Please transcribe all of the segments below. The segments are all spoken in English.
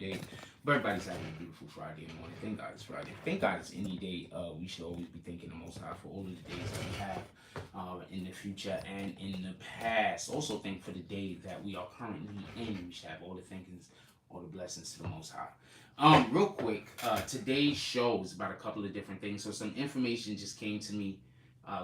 day. But everybody's having a beautiful Friday morning. Thank God it's Friday. Thank God it's any day. We should always be thanking the Most High for all of the days that we have in the future and in the past. Also thank for the day that we are currently in. We should have all the thankings, all the blessings to the Most High. Real quick, today's show is about a couple of different things. So some information just came to me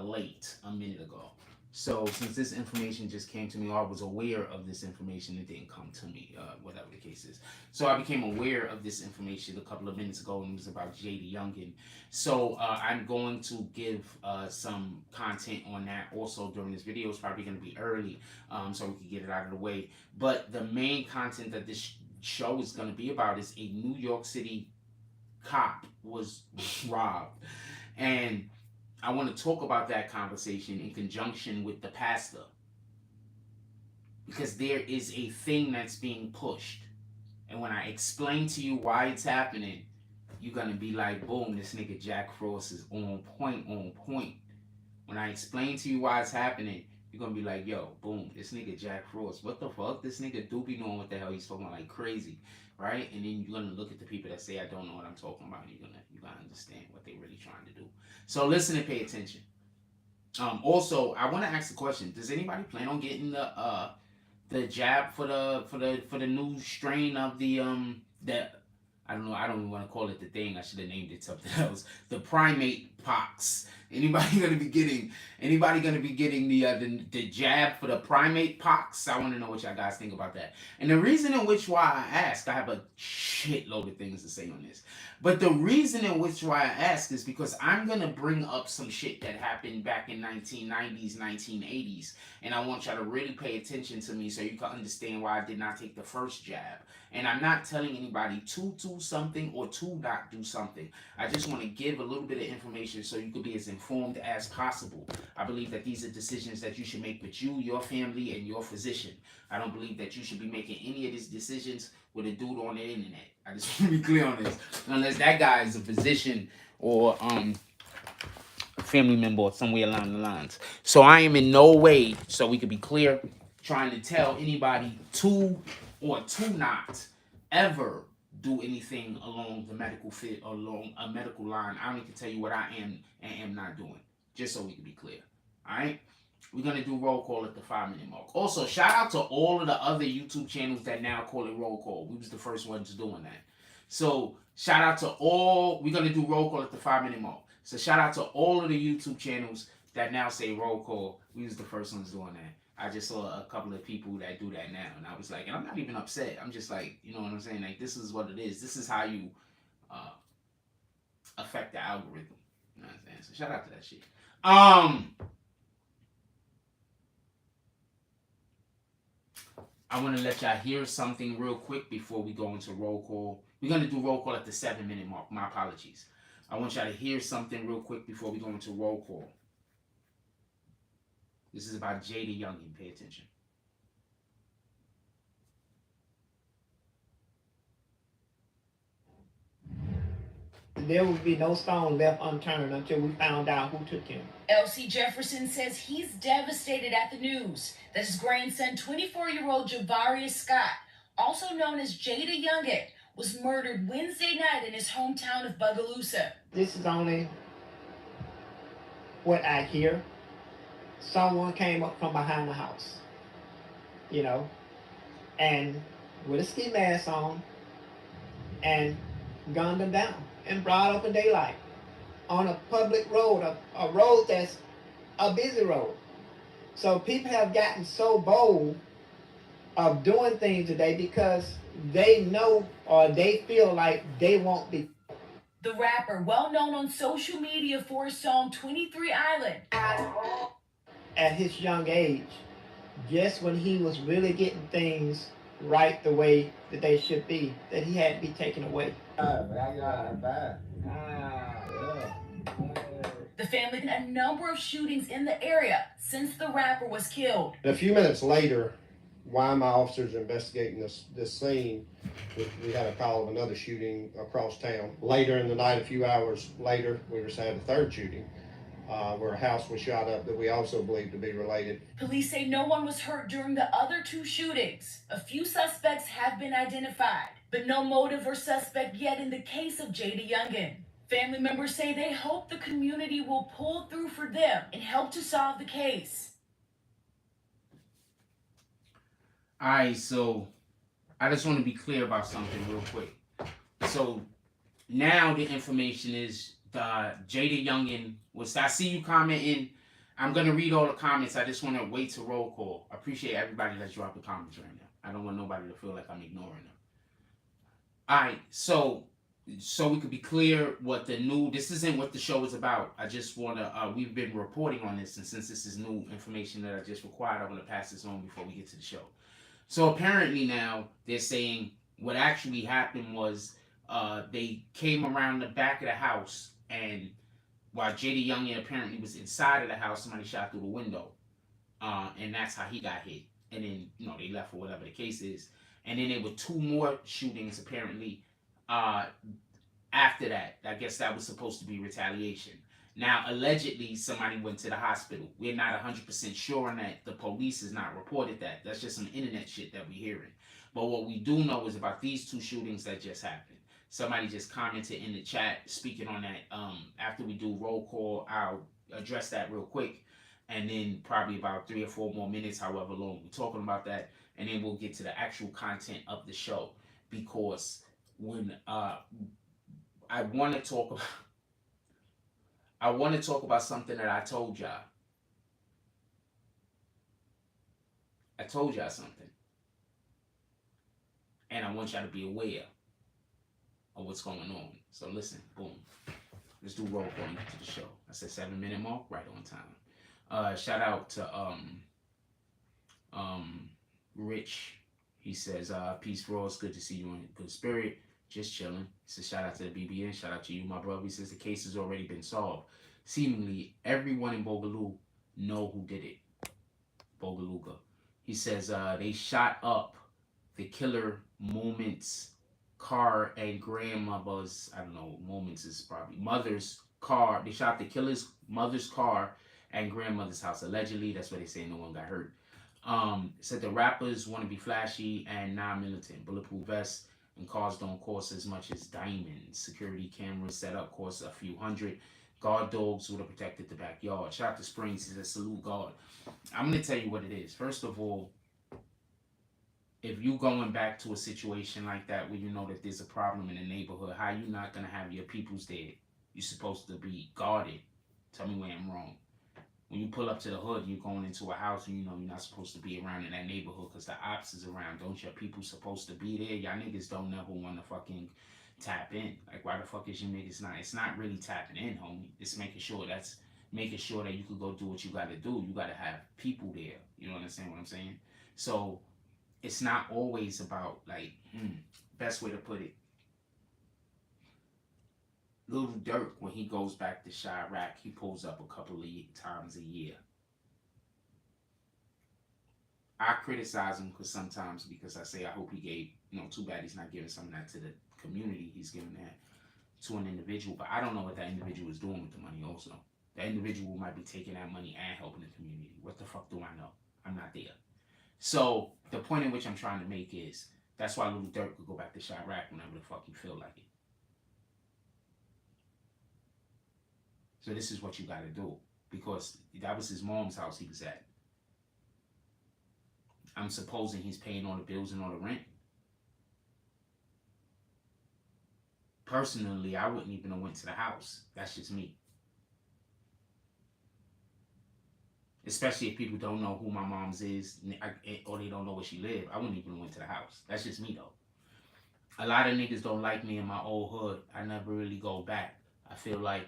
late a minute ago. So since this information just came to me, or I was aware of this information, it didn't come to me, whatever the case is. So I became aware of this information a couple of minutes ago, and it was about Jada Youngin. So I'm going to give some content on that also during this video. It's probably going to be early, so we can get it out of the way. But the main content that this show is going to be about is a New York City cop was robbed. And I want to talk about that conversation in conjunction with the pastor, because there is a thing that's being pushed, and when I explain to you why it's happening, you're gonna be like, boom, this nigga Jack Frost is on point, on point. When I explain to you why it's happening, you're gonna be like, yo, boom, this nigga Jack Frost, what the fuck? This nigga do be knowing what the hell he's talking about like crazy, right? And then you're gonna look at the people that say I don't know what I'm talking about, and you're gonna understand what they're really trying to do. So listen and pay attention. Also, I want to ask the question: does anybody plan on getting the jab for the new strain of the that I don't know, I don't even want to call it the thing. I should have named it something else. The primate pox. Anybody gonna be getting the jab for the primate pox? I want to know what y'all guys think about that. And the reason in which why I asked, I have a shitload of things to say on this. But the reason in which why I asked is because I'm gonna bring up some shit that happened back in 1990s, 1980s, and I want y'all to really pay attention to me so you can understand why I did not take the first jab. And I'm not telling anybody to do something or to not do something. I just want to give a little bit of information so you could be as informed as possible. I believe that these are decisions that you should make with you, your family, and your physician. I don't believe that you should be making any of these decisions with a dude on the internet. I just want to be clear on this. Unless that guy is a physician or a family member or somewhere along the lines. So I am in no way, so we could be clear, trying to tell anybody to or to not ever do anything along the medical fit, along a medical line. I only can tell you what I am and am not doing, just so we can be clear. All right, we're gonna do roll call at the 5-minute mark. Also, shout out to all of the other YouTube channels that now call it roll call. We was the first ones doing that. So shout out to all. We're gonna do roll call at the 5-minute mark. So shout out to all of the YouTube channels that now say roll call. We was the first ones doing that. I just saw a couple of people that do that now, and I was like, and I'm not even upset. I'm just like, you know what I'm saying? Like, this is what it is. This is how you affect the algorithm. You know what I'm saying? So shout out to that shit. I want to let y'all hear something real quick before we go into roll call. We're gonna do roll call at the 7-minute mark. My apologies. I want y'all to hear something real quick before we go into roll call. This is about Jada Youngin. Pay attention. There would be no stone left unturned until we found out who took him. L.C. Jefferson says he's devastated at the news that his grandson, 24-year-old Javarius Scott, also known as Jada Youngin, was murdered Wednesday night in his hometown of Bogalusa. This is only what I hear. Someone came up from behind the house, you know, and with a ski mask on, and gunned them down in broad open daylight on a public road, a road that's a busy road. So people have gotten so bold of doing things today because they know or they feel like they won't be. The rapper, well known on social media for his song 23 Island. At his young age, just when he was really getting things right the way that they should be, that he had to be taken away. The family had a number of shootings in the area since the rapper was killed. A few minutes later, while my officers are investigating this scene, we had a call of another shooting across town. Later in the night, a few hours later, we received a third shooting where a house was shot up that we also believe to be related. Police say no one was hurt during the other two shootings. A few suspects have been identified. But no motive or suspect yet in the case of Jada Youngin. Family members say they hope the community will pull through for them and help to solve the case. All right, so I just want to be clear about something real quick. So now the information is the Jada Youngin was. I see you commenting. I'm gonna read all the comments. I just want to wait to roll call. I appreciate everybody that's dropping comments right now. I don't want nobody to feel like I'm ignoring them. All right, so we could be clear what the new. This isn't what the show is about. I just wanna. We've been reporting on this, and since this is new information that I just required, I want to pass this on before we get to the show. So apparently now they're saying what actually happened was they came around the back of the house, and while Jada Youngin apparently was inside of the house, somebody shot through the window, and that's how he got hit. And then they left or whatever the case is. And then there were two more shootings apparently after that. I guess that was supposed to be retaliation. Now, allegedly, somebody went to the hospital. We're not 100% sure on that. The police has not reported that. That's just some internet shit that we're hearing. But what we do know is about these two shootings that just happened. Somebody just commented in the chat speaking on that. After we do roll call, I'll address that real quick. And then probably about 3 or 4 more minutes, however long we're talking about that. And then we'll get to the actual content of the show. Because when I want to talk about something that I told y'all. I told y'all something. And I want y'all to be aware of what's going on. So listen, boom. Let's do roll call and get to the show. I said 7-minute mark, right on time. Shout out to Rich. He says, peace, bro. It's good to see you in good spirit. Just chilling. He says, shout out to the BBN. Shout out to you, my brother. He says the case has already been solved. Seemingly, everyone in Boogaloo know who did it. Bogaluga. He says they shot up the killer Moment's car and grandmother's, I don't know, Moments is probably mother's car. They shot the killer's mother's car and grandmother's house. Allegedly, that's what they say. No one got hurt. Said the rappers want to be flashy and non-militant. Bulletproof vests and cars don't cost as much as diamonds. Security cameras set up cost a few hundred. Guard dogs would have protected the backyard. Shout out to Springs. He says, salute God. I'm going to tell you what it is. First of all, if you going back to a situation like that where you know that there's a problem in the neighborhood, how you not going to have your peoples there? You're supposed to be guarded. Tell me where I'm wrong. When you pull up to the hood, you're going into a house and you know you're not supposed to be around in that neighborhood because the ops is around. Don't your people supposed to be there? Y'all niggas don't never want to fucking tap in. Like, why the fuck is you niggas not? It's not really tapping in, homie. It's making sure that you could go do what you got to do. You got to have people there. You understand what I'm saying? So it's not always about like, best way to put it. Lil Durk, when he goes back to Chirac, he pulls up a couple of times a year. I criticize him because I say I hope he gave, too bad he's not giving some of that to the community. He's giving that to an individual, but I don't know what that individual is doing with the money also. That individual might be taking that money and helping the community. What the fuck do I know? I'm not there. So the point in which I'm trying to make is that's why Lil Durk could go back to Chirac whenever the fuck he feel like it. So this is what you got to do, because that was his mom's house he was at. I'm supposing he's paying all the bills and all the rent. Personally, I wouldn't even have went to the house. That's just me. Especially if people don't know who my mom's is or they don't know where she live. I wouldn't even have went to the house. That's just me though. A lot of niggas don't like me in my old hood. I never really go back. I feel like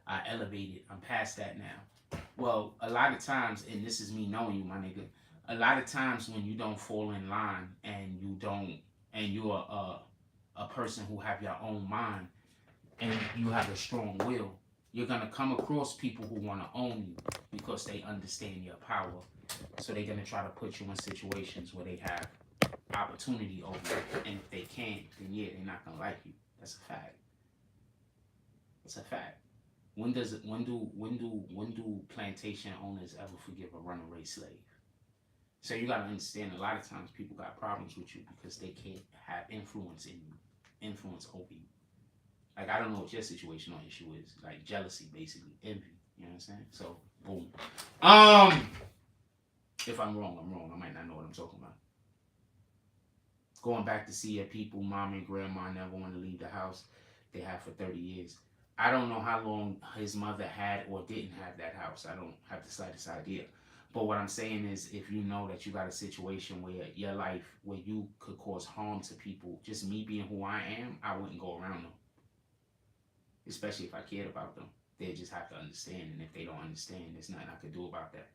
I elevated. I'm past that now. Well, a lot of times, and this is me knowing you, my nigga, a lot of times when you don't fall in line and you're a person who have your own mind and you have a strong will, you're going to come across people who want to own you because they understand your power. So they're going to try to put you in situations where they have opportunity over you. And if they can't, then yeah, they're not going to like you. That's a fact. It's a fact. When do plantation owners ever forgive a runaway slave? So you gotta understand, a lot of times people got problems with you because they can't have influence in you, influence over you. Like, I don't know what your situation or issue is. Like, jealousy, basically, envy. You know what I'm saying? So, boom. If I'm wrong, I'm wrong. I might not know what I'm talking about. Going back to see your people, mom and grandma never want to leave the house they have for 30 years. I don't know how long his mother had or didn't have that house. I don't have the slightest idea. But what I'm saying is, if you know that you got a situation where your life, where you could cause harm to people, just me being who I am, I wouldn't go around them. Especially if I cared about them. They just have to understand. And if they don't understand, there's nothing I could do about that.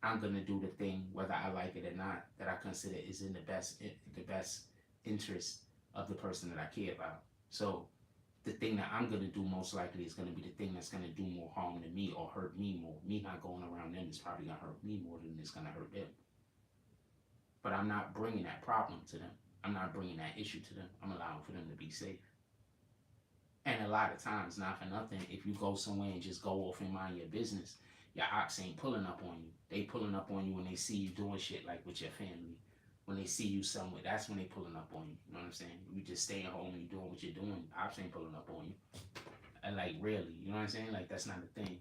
I'm going to do the thing, whether I like it or not, that I consider is in the best interest of the person that I care about. So the thing that I'm going to do most likely is going to be the thing that's going to do more harm to me or hurt me more. Me not going around them is probably going to hurt me more than it's going to hurt them. But I'm not bringing that problem to them. I'm not bringing that issue to them. I'm allowing for them to be safe. And a lot of times, not for nothing, if you go somewhere and just go off and mind your business, your ops ain't pulling up on you. They pulling up on you when they see you doing shit like with your family. When they see you somewhere, that's when they pulling up on you. You know what I'm saying? You just staying home and you doing what you're doing, ops ain't pulling up on you. And like, really, you know what I'm saying? Like, that's not a thing.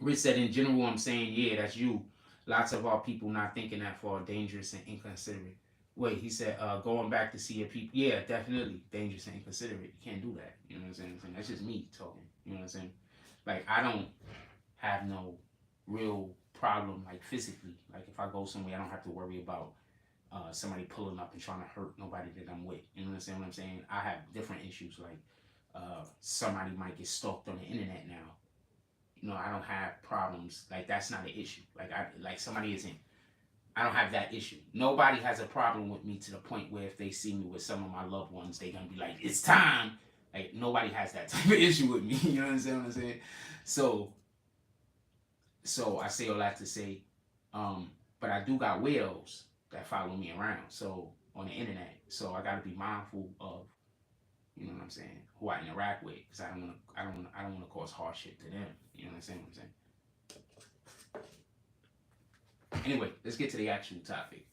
Rich said, in general, I'm saying, yeah, that's you. Lots of our people not thinking that far, dangerous and inconsiderate. Wait, he said, going back to see your people. Yeah, definitely dangerous and inconsiderate. You can't do that. You know what I'm saying? That's just me talking. You know what I'm saying? Like, I don't have no real problem, like, physically. Like, if I go somewhere, I don't have to worry about somebody pulling up and trying to hurt nobody that I'm with. You know what I'm saying? I have different issues. Like, somebody might get stalked on the internet now. You know, I don't have problems. Like, that's not an issue. Like somebody isn't. I don't have that issue. Nobody has a problem with me to the point where if they see me with some of my loved ones, they're going to be like, it's time. Like, nobody has that type of issue with me. You know what I'm saying? So I say all that to say, but I do got weirdos that follow me around. So, on the internet. So, I got to be mindful of, you know what I'm saying, who I interact with. Because I don't want to cause hardship to them. You know what I'm saying? Anyway, let's get to the actual topic.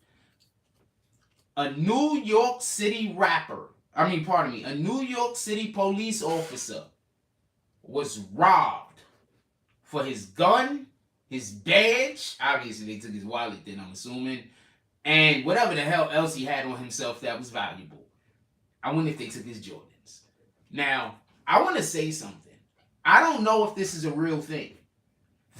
A New York City a New York City police officer was robbed for his gun, his badge, obviously they took his wallet then, I'm assuming, and whatever the hell else he had on himself that was valuable. I wonder if they took his Jordans. Now, I want to say something. I don't know if this is a real thing.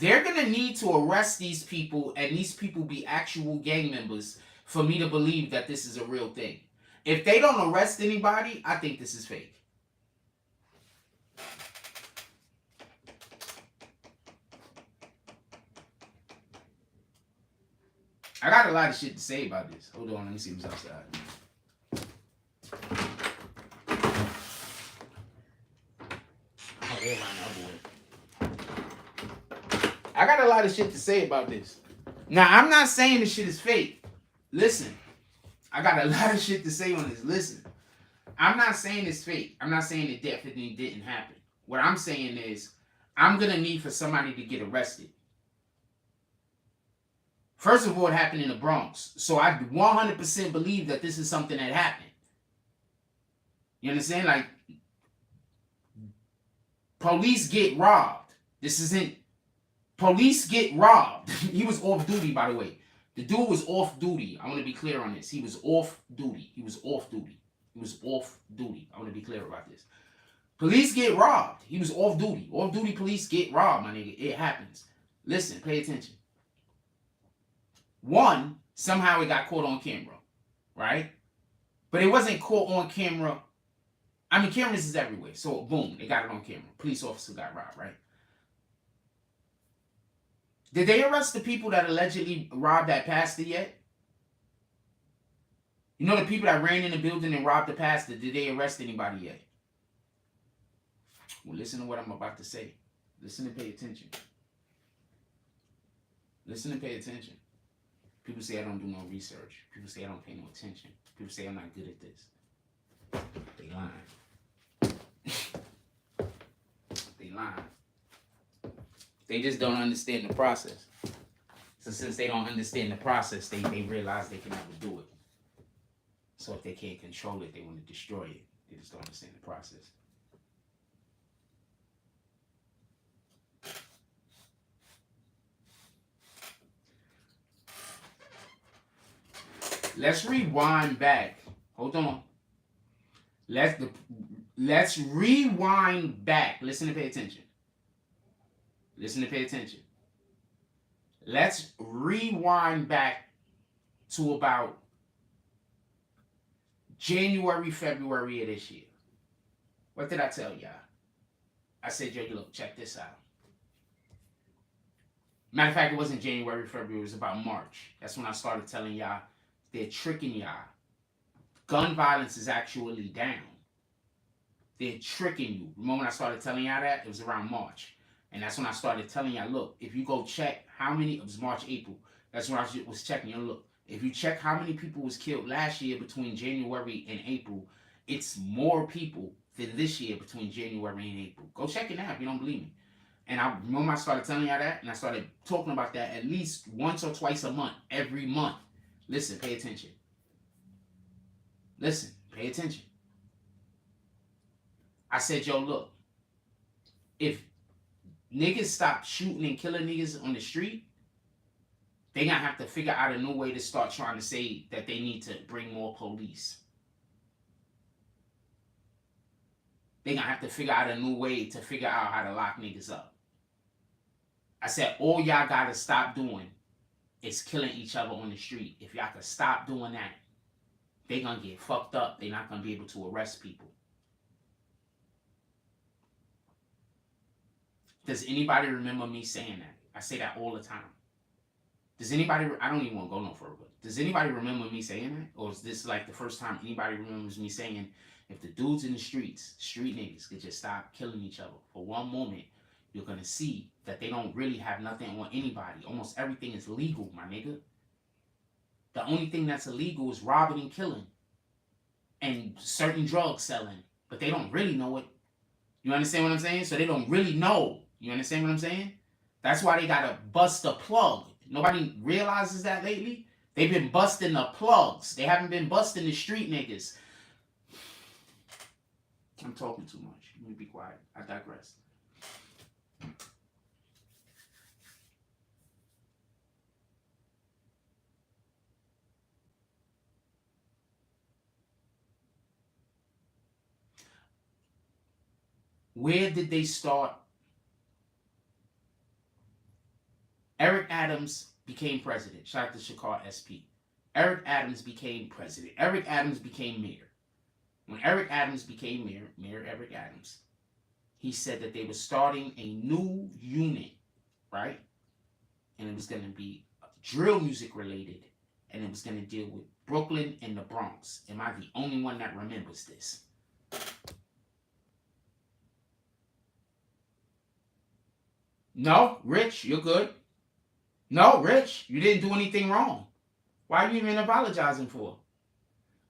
They're going to need to arrest these people, and these people be actual gang members for me to believe that this is a real thing. If they don't arrest anybody, I think this is fake. I got a lot of shit to say about this. Hold on, let me see who's outside. Oh, they're around the other way. I got a lot of shit to say about this. Now, I'm not saying this shit is fake. Listen, I got a lot of shit to say on this. Listen, I'm not saying it's fake. I'm not saying it definitely didn't happen. What I'm saying is, I'm going to need for somebody to get arrested. First of all, it happened in the Bronx. So I 100% believe that this is something that happened. You understand? Like, police get robbed. This isn't... Police get robbed. He was off duty, by the way. The dude was off duty. I want to be clear on this. He was off duty. He was off duty. I want to be clear about this. Police get robbed. He was off duty. Off duty police get robbed, my nigga. It happens. Listen, pay attention. One, somehow it got caught on camera, right? But it wasn't caught on camera. I mean, cameras is everywhere. So, boom, they got it on camera. Police officer got robbed, right? Did they arrest the people that allegedly robbed that pastor yet? You know the people that ran in the building and robbed the pastor, did they arrest anybody yet? Well, listen to what I'm about to say. Listen and pay attention. Listen and pay attention. People say I don't do no research. People say I don't pay no attention. People say I'm not good at this. They lying. They lying. They just don't understand the process. So since they don't understand the process, they realize they can never do it. So if they can't control it, they want to destroy it. They just don't understand the process. Let's rewind back. Hold on. Let's rewind back. Listen and pay attention. Listen and pay attention. Let's rewind back to about January, February of this year. What did I tell y'all? I said, yo, look, check this out. Matter of fact, it wasn't January, February. It was about March. That's when I started telling y'all they're tricking y'all. Gun violence is actually down. They're tricking you. Remember when I started telling y'all that? It was around March. And that's when I started telling y'all, look, if you go check how many, it was March, April. That's when I was checking. You know, look, if you check how many people was killed last year between January and April, it's more people than this year between January and April. Go check it out if you don't believe me. And I remember I started telling y'all that, and I started talking about that at least once or twice a month, every month. Listen, pay attention. Listen, pay attention. I said, yo, look, if niggas stop shooting and killing niggas on the street, they gonna have to figure out a new way to start trying to say that they need to bring more police. They gonna have to figure out a new way to figure out how to lock niggas up. I said, all y'all gotta stop doing is killing each other on the street. If y'all could stop doing that, they gonna get fucked up. They not gonna be able to arrest people. Does anybody remember me saying that? I say that all the time. Does anybody, I don't even want to go no further. Does anybody remember me saying that? Or is this like the first time anybody remembers me saying, if the dudes in the streets, street niggas, could just stop killing each other for one moment, you're going to see that they don't really have nothing on anybody. Almost everything is legal, my nigga. The only thing that's illegal is robbing and killing and certain drug selling, but they don't really know it. You understand what I'm saying? So they don't really know. You understand what I'm saying? That's why they got to bust the plug. Nobody realizes that lately. They've been busting the plugs. They haven't been busting the street niggas. I'm talking too much. Let me be quiet. I digress. Where did they start? Eric Adams became president. Shout out to Shakar SP. Eric Adams became president. Eric Adams became mayor. When Eric Adams became mayor, Mayor Eric Adams, he said that they were starting a new unit, right? And it was going to be drill music related, and it was going to deal with Brooklyn and the Bronx. Am I the only one that remembers this? No, Rich, you're good. No, Rich, you didn't do anything wrong. Why are you even apologizing for?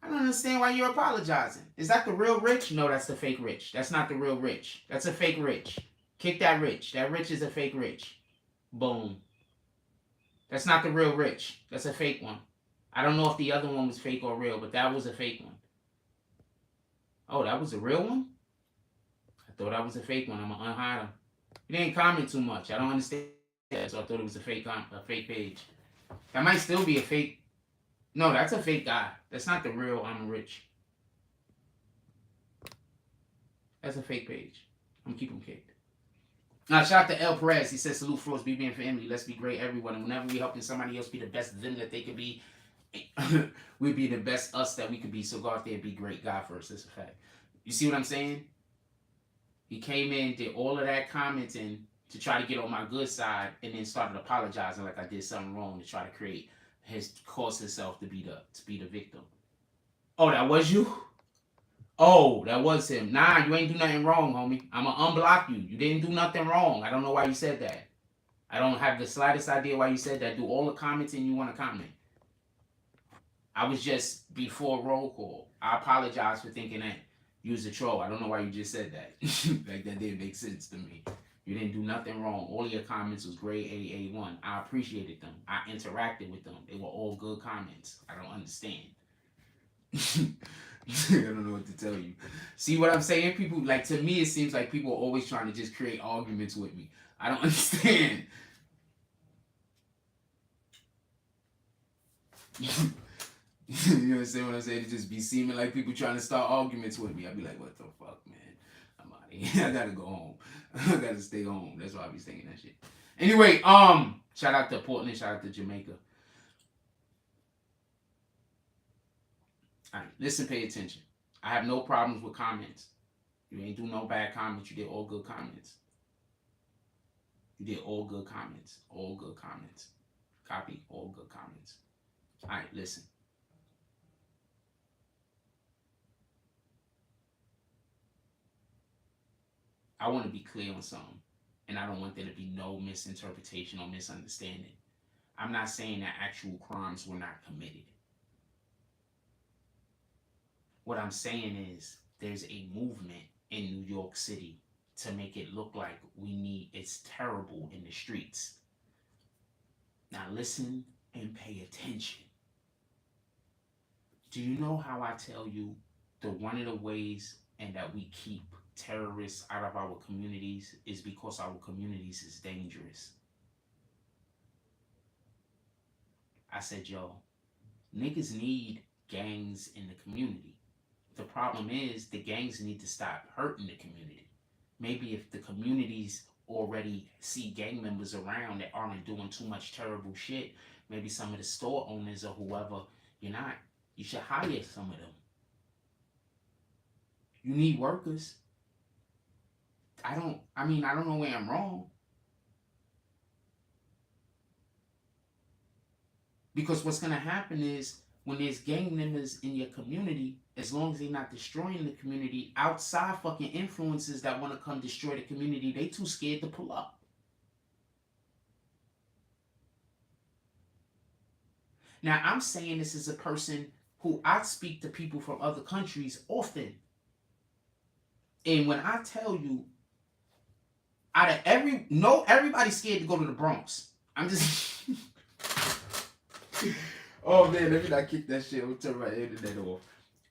I don't understand why you're apologizing. Is that the real Rich? No, that's the fake Rich. That's not the real Rich. That's a fake Rich. Kick that Rich. That Rich is a fake Rich. Boom. That's not the real Rich. That's a fake one. I don't know if the other one was fake or real, but that was a fake one. Oh, that was a real one? I thought that was a fake one. I'm going to unhide him. You didn't comment too much. I don't understand that, so I thought it was a fake page. That might still be a fake. No, that's a fake guy. That's not the real I'm Rich. That's a fake page. I'm going to keep him kicked. Now, shout out to El Perez. He says, salute for us, BBN family. Let's be great, everyone. And whenever we're helping somebody else be the best them that they could be, we be the best us that we could be. So go out there and be great. God first. That's a fact. You see what I'm saying? He came in, did all of that commenting to try to get on my good side, and then started apologizing like I did something wrong to try to create cause himself to be the victim. Oh, that was you? Oh, that was him. Nah, you ain't do nothing wrong, homie. I'ma unblock you. You didn't do nothing wrong. I don't know why you said that. I don't have the slightest idea why you said that. Do all the commenting you want to comment. I was just before roll call. I apologize for thinking that you was a troll. I don't know why you just said that. Like, that didn't make sense to me. You didn't do nothing wrong. All your comments was grade A1. I appreciated them. I interacted with them. They were all good comments. I don't understand. I don't know what to tell you. See what I'm saying? People, like, to me, it seems like people are always trying to just create arguments with me. I don't understand. You understand what I'm saying? It just be seeming like people trying to start arguments with me. I'd be like, what the fuck, man? I'm out of here. I gotta go home. I gotta stay home. That's why I be thinking that shit. Anyway, shout out to Portland, shout out to Jamaica. Alright, listen, pay attention. I have no problems with comments. You ain't do no bad comments. You did all good comments. You did all good comments. All good comments. Copy, all good comments. Alright, listen. I want to be clear on something, and I don't want there to be no misinterpretation or misunderstanding. I'm not saying that actual crimes were not committed. What I'm saying is there's a movement in New York City to make it look like it's terrible in the streets. Now listen and pay attention. Do you know how I tell you one of the ways and that we keep terrorists out of our communities is because our communities is dangerous? I said, yo, niggas need gangs in the community. The problem is the gangs need to stop hurting the community. Maybe if the communities already see gang members around that aren't doing too much terrible shit, maybe some of the store owners or whoever, you should hire some of them. You need workers. I don't know where I'm wrong. Because what's going to happen is when there's gang members in your community, as long as they're not destroying the community, outside fucking influences that want to come destroy the community, they too scared to pull up. Now, I'm saying this as a person who I speak to people from other countries often. And when I tell you, everybody's scared to go to the Bronx. I'm just... Oh man, let me not kick that shit. I'm turn my internet off.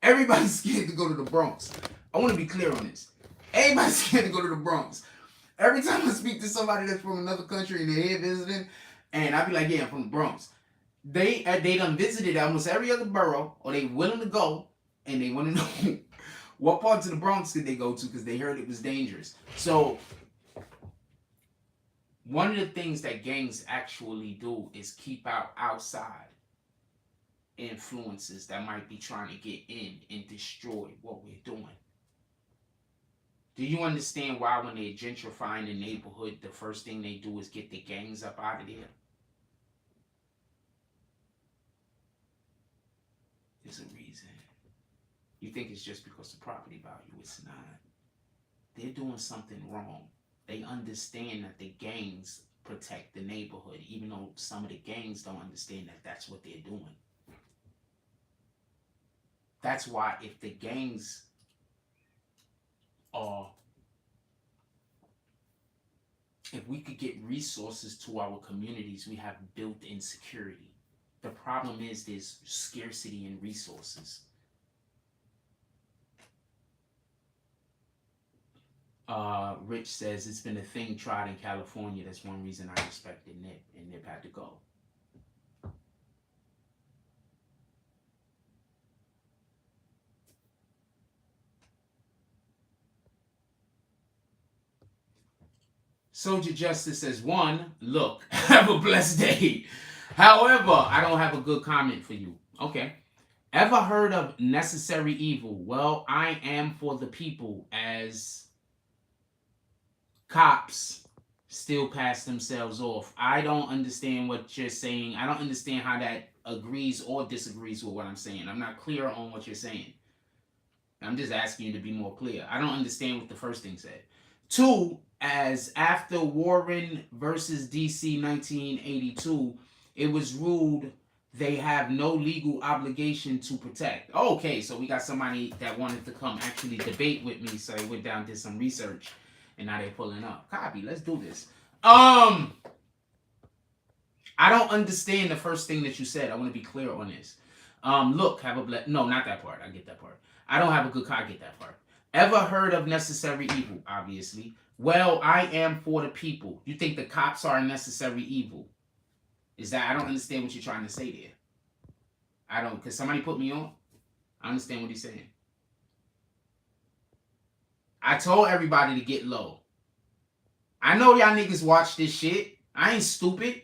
Everybody's scared to go to the Bronx. I want to be clear on this. Everybody's scared to go to the Bronx. Every time I speak to somebody that's from another country and they're here visiting, and I be like, yeah, I'm from the Bronx. They done visited almost every other borough, or they willing to go, and they want to know what parts of the Bronx did they go to because they heard it was dangerous. So one of the things that gangs actually do is keep out outside influences that might be trying to get in and destroy what we're doing. Do you understand why when they're gentrifying the neighborhood, the first thing they do is get the gangs up out of there? There's a reason. You think it's just because of property value. It's not. They're doing something wrong. They understand that the gangs protect the neighborhood, even though some of the gangs don't understand that that's what they're doing. That's why if the gangs if we could get resources to our communities, we have built-in security. The problem is there's scarcity in resources. Rich says it's been a thing tried in California. That's one reason I respected Nip, and Nip had to go. Soldier Justice says, one, look, have a blessed day. However, I don't have a good comment for you. Okay. Ever heard of necessary evil? Well, I am for the people as cops still pass themselves off. I don't understand what you're saying. I don't understand how that agrees or disagrees with what I'm saying. I'm not clear on what you're saying. I'm just asking you to be more clear. I don't understand what the first thing said. Two, as after Warren versus DC 1982, it was ruled they have no legal obligation to protect. Okay, so we got somebody that wanted to come actually debate with me, so I went down and did some research. and now they're pulling up. Copy. Let's do this. I don't understand the first thing that you said. I want to be clear on this. Look, have a no, not that part. I get that part. I don't have a good car. I get that part. Ever heard of necessary evil? Obviously. Well, I am for the people. You think the cops are a necessary evil? Is that, I don't understand what you're trying to say there. I don't, because somebody put me on. I understand what he's saying. I told everybody to get low. I know y'all niggas watch this shit. I ain't stupid.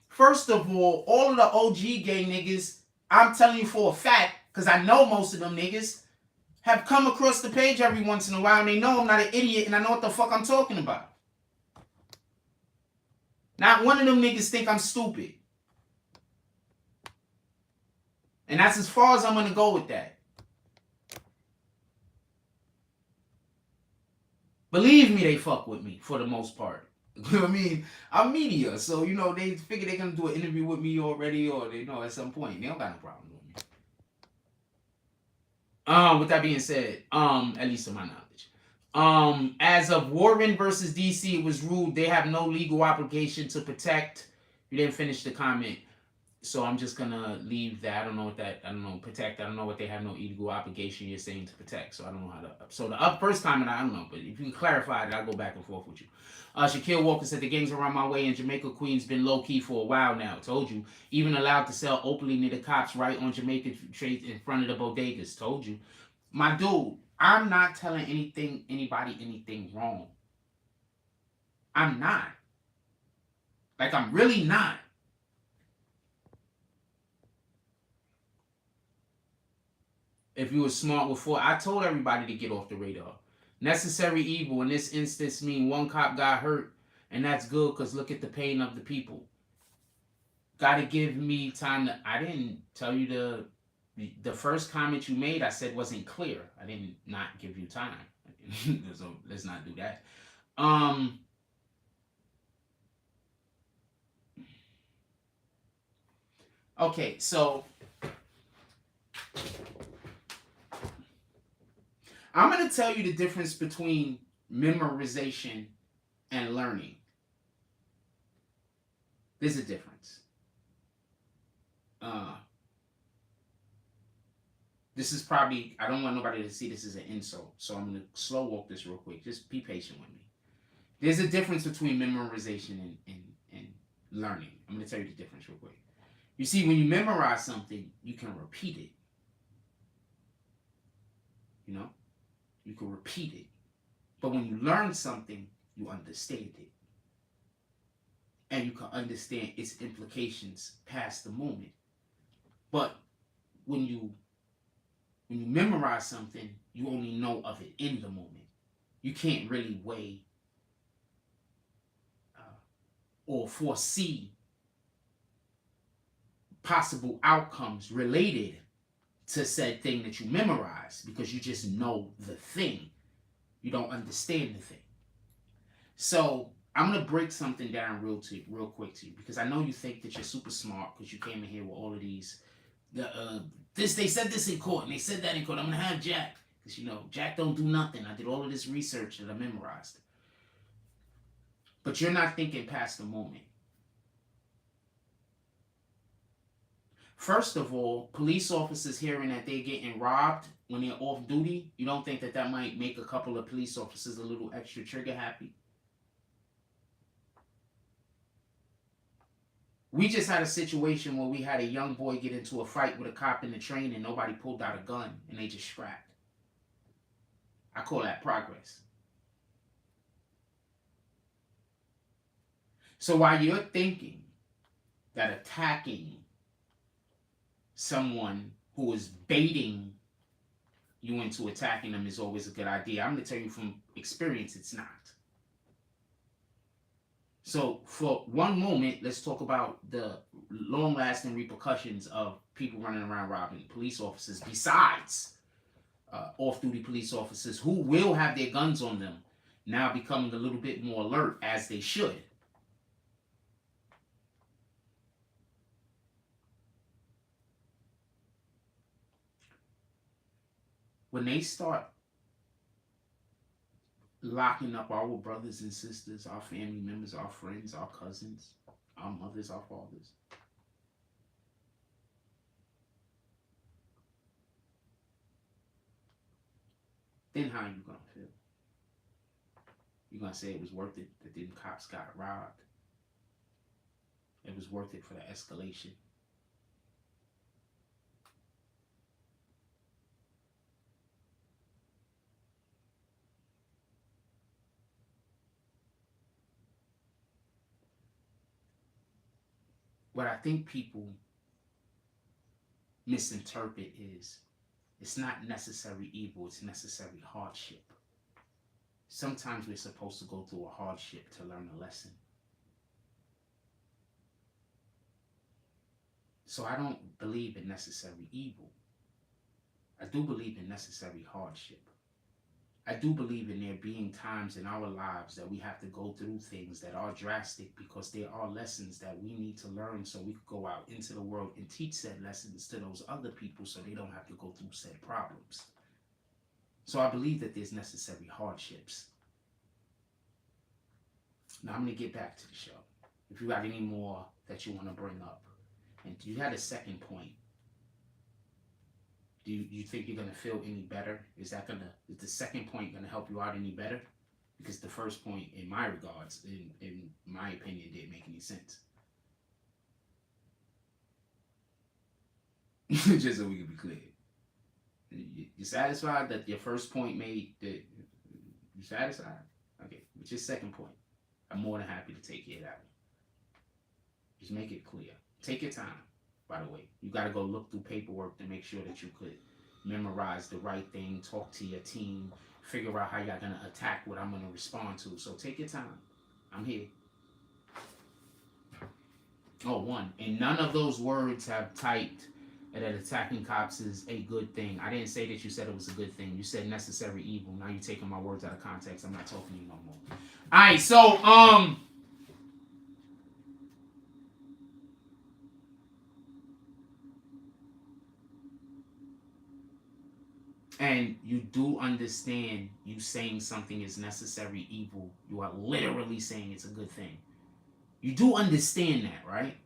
First of all of the OG gang niggas, I'm telling you for a fact, because I know most of them niggas, have come across the page every once in a while, and they know I'm not an idiot, and I know what the fuck I'm talking about. Not one of them niggas think I'm stupid. And that's as far as I'm going to go with that. Believe me, they fuck with me for the most part. You know what I mean? I'm media, so, you know, they figure they're going to do an interview with me already, or they know at some point. They don't got no problem with me. With that being said, at least to my knowledge, as of Warren versus DC, it was ruled they have no legal obligation to protect. You didn't finish the comment, so I'm just gonna leave that. I don't know what that. I don't know protect. I don't know what they have no legal obligation. You're saying to protect, so I don't know how to. So the first comment, I don't know, but if you can clarify it, I'll go back and forth with you. Shaquille Walker said the gangs around my way in Jamaica, Queens been low key for a while now. Told you. Even allowed to sell openly near the cops right on Jamaica Street in front of the bodegas. Told you. My dude, I'm not telling anybody anything wrong. I'm not. Like, I'm really not. If you were smart before, I told everybody to get off the radar. Necessary evil in this instance mean one cop got hurt, and that's good because look at the pain of the people. Gotta give me time to. I didn't tell you the first comment you made. I said wasn't clear. I didn't not give you time. So let's not do that. Okay, so I'm going to tell you the difference between memorization and learning. There's a difference. This is probably, I don't want nobody to see this as an insult, so I'm going to slow walk this real quick. Just be patient with me. There's a difference between memorization and learning. I'm going to tell you the difference real quick. You see, when you memorize something, you can repeat it. You know? You can repeat it. But when you learn something, you understand it. And you can understand its implications past the moment. But when you memorize something, you only know of it in the moment. You can't really weigh or foresee possible outcomes related to said thing that you memorize because you just know the thing. You don't understand the thing. So I'm going to break something down real quick to you because I know you think that you're super smart because you came in here with all of these. They said this in court and they said that in court. I'm going to have Jack because, you know, Jack don't do nothing. I did all of this research that I memorized. But you're not thinking past the moment. First of all, police officers hearing that they're getting robbed when they're off duty, you don't think that might make a couple of police officers a little extra trigger happy? We just had a situation where we had a young boy get into a fight with a cop in the train and nobody pulled out a gun and they just scrapped. I call that progress. So while you're thinking that attacking someone who is baiting you into attacking them is always a good idea, I'm going to tell you from experience, it's not. So for one moment, let's talk about the long-lasting repercussions of people running around robbing police officers besides off-duty police officers who will have their guns on them now becoming a little bit more alert as they should. When they start locking up our brothers and sisters, our family members, our friends, our cousins, our mothers, our fathers. Then how are you gonna feel? You gonna say it was worth it that them cops got robbed? It was worth it for the escalation. What I think people misinterpret is it's not necessary evil, it's necessary hardship. Sometimes we're supposed to go through a hardship to learn a lesson. So I don't believe in necessary evil. I do believe in necessary hardship. I do believe in there being times in our lives that we have to go through things that are drastic because there are lessons that we need to learn so we can go out into the world and teach said lessons to those other people so they don't have to go through said problems. So I believe that there's necessary hardships. Now I'm going to get back to the show. If you got any more that you want to bring up. And you had a second point. Do you think you're going to feel any better? Is the second point going to help you out any better? Because the first point, in my regards, in my opinion, didn't make any sense. Just so we can be clear. You satisfied that your first point made that? You satisfied? Okay. With your second point, I'm more than happy to take care of that one. Just make it clear. Take your time. By the way, you got to go look through paperwork to make sure that you could memorize the right thing, talk to your team, figure out how y'all going to attack what I'm going to respond to. So take your time. I'm here. Oh, one. And none of those words have typed that attacking cops is a good thing. I didn't say that you said it was a good thing. You said necessary evil. Now you're taking my words out of context. I'm not talking to you no more. All right, so, and you do understand you saying something is necessary evil. You are literally saying it's a good thing. You do understand that, right?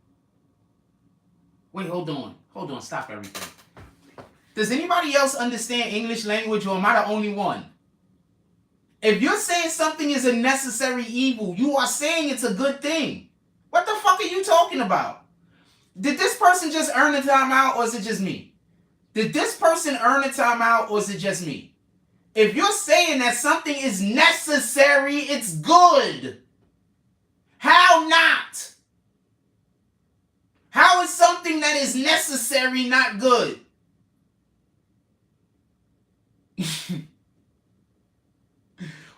Wait, hold on. Hold on. Stop everything. Does anybody else understand English language, or am I the only one? If you're saying something is a necessary evil, you are saying it's a good thing. What the fuck are you talking about? Did this person just earn a timeout, or is it just me? Did this person earn a timeout, or is it just me? If you're saying that something is necessary, it's good. How not? How is something that is necessary not good?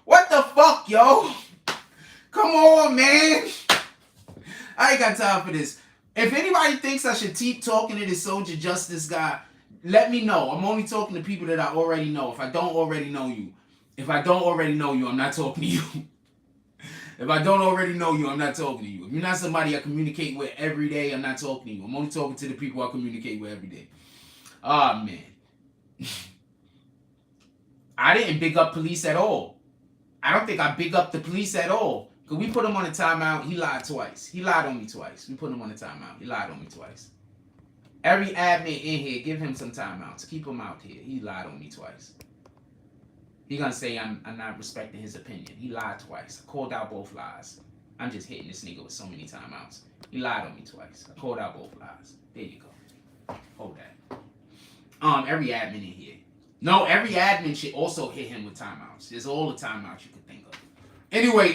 What the fuck, yo? Come on, man. I ain't got time for this. If anybody thinks I should keep talking to this social justice guy, let me know. I'm only talking to people that I already know. If I don't already know you, I'm not talking to you. If I don't already know you, I'm not talking to you. If you're not somebody I communicate with every day, I'm not talking to you. I'm only talking to the people I communicate with every day. Ah, man. I didn't big up police at all. I don't think I big up the police at all. Because we put him on a timeout, he lied twice. He lied on me twice. We put him on a timeout. He lied on me twice. Every admin in here, give him some timeouts. Keep him out here. He lied on me twice. He gonna say I'm not respecting his opinion. He lied twice. I called out both lies. I'm just hitting this nigga with so many timeouts. He lied on me twice. I called out both lies. There you go. Hold that. Every admin in here. No, every admin should also hit him with timeouts. There's all the timeouts you could think of. Anyway,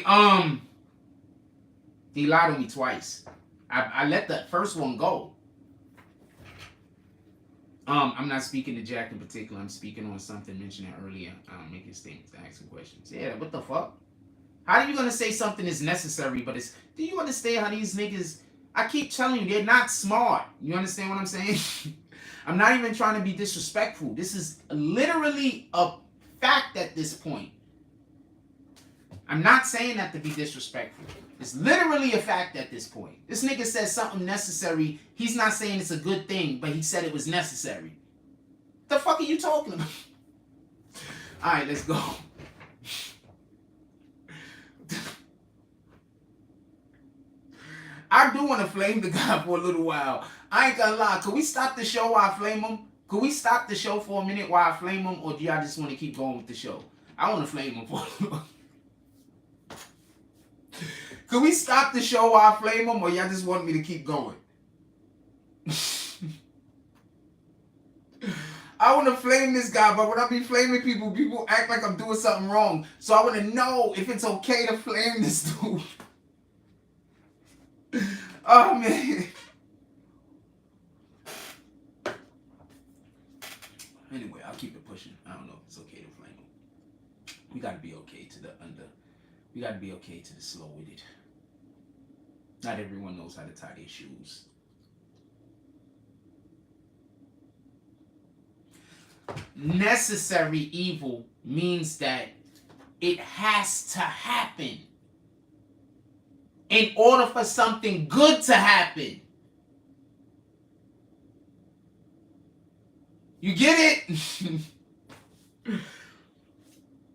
he lied on me twice. I let the first one go. I'm not speaking to Jack in particular. I'm speaking on something mentioned earlier. Making statements, asking questions. Yeah, what the fuck? How are you gonna say something is necessary, but it's... Do you understand how these niggas... I keep telling you, they're not smart. You understand what I'm saying? I'm not even trying to be disrespectful. This is literally a fact at this point. I'm not saying that to be disrespectful. It's literally a fact at this point. This nigga says something necessary. He's not saying it's a good thing, but he said it was necessary. The fuck are you talking about? All right, let's go. I do want to flame the guy for a little while. I ain't gonna lie. Could we stop the show while I flame him? Could we stop the show for a minute while I flame him? Or do y'all just want to keep going with the show? I want to flame him for a little. Could we stop the show while I flame him? Or y'all just want me to keep going? I want to flame this guy, but when I be flaming people, people act like I'm doing something wrong. So I want to know if it's okay to flame this dude. Oh, man. Anyway, I'll keep it pushing. I don't know if it's okay to flame him. We got to be okay to the under. We got to be okay to the slow with it. Not everyone knows how to tie their shoes. Necessary evil means that it has to happen in order for something good to happen. You get it?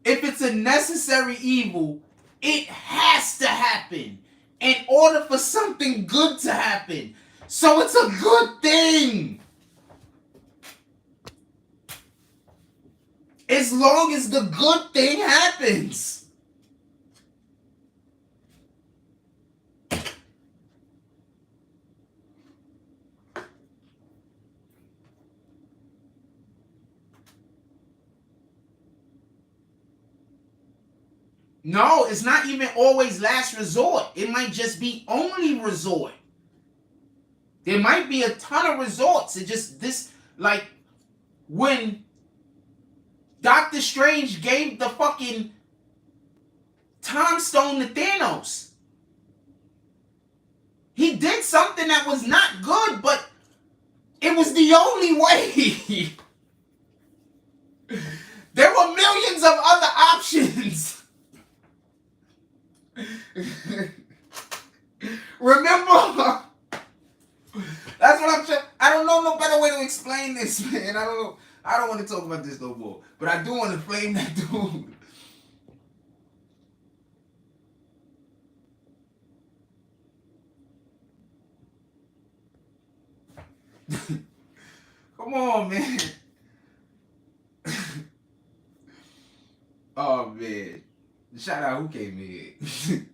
If it's a necessary evil, it has to happen in order for something good to happen. So it's a good thing. As long as the good thing happens. No, it's not even always last resort. It might just be only resort. There might be a ton of resorts. It just, this, like, when Doctor Strange gave the fucking time stone to Thanos, he did something that was not good, but it was the only way. There were millions of other options. Remember? That's what I'm trying. I don't know no better way to explain this, man. I don't know. I don't want to talk about this no more. But I do want to flame that dude. Come on, man. Oh, man. Shout out who came in.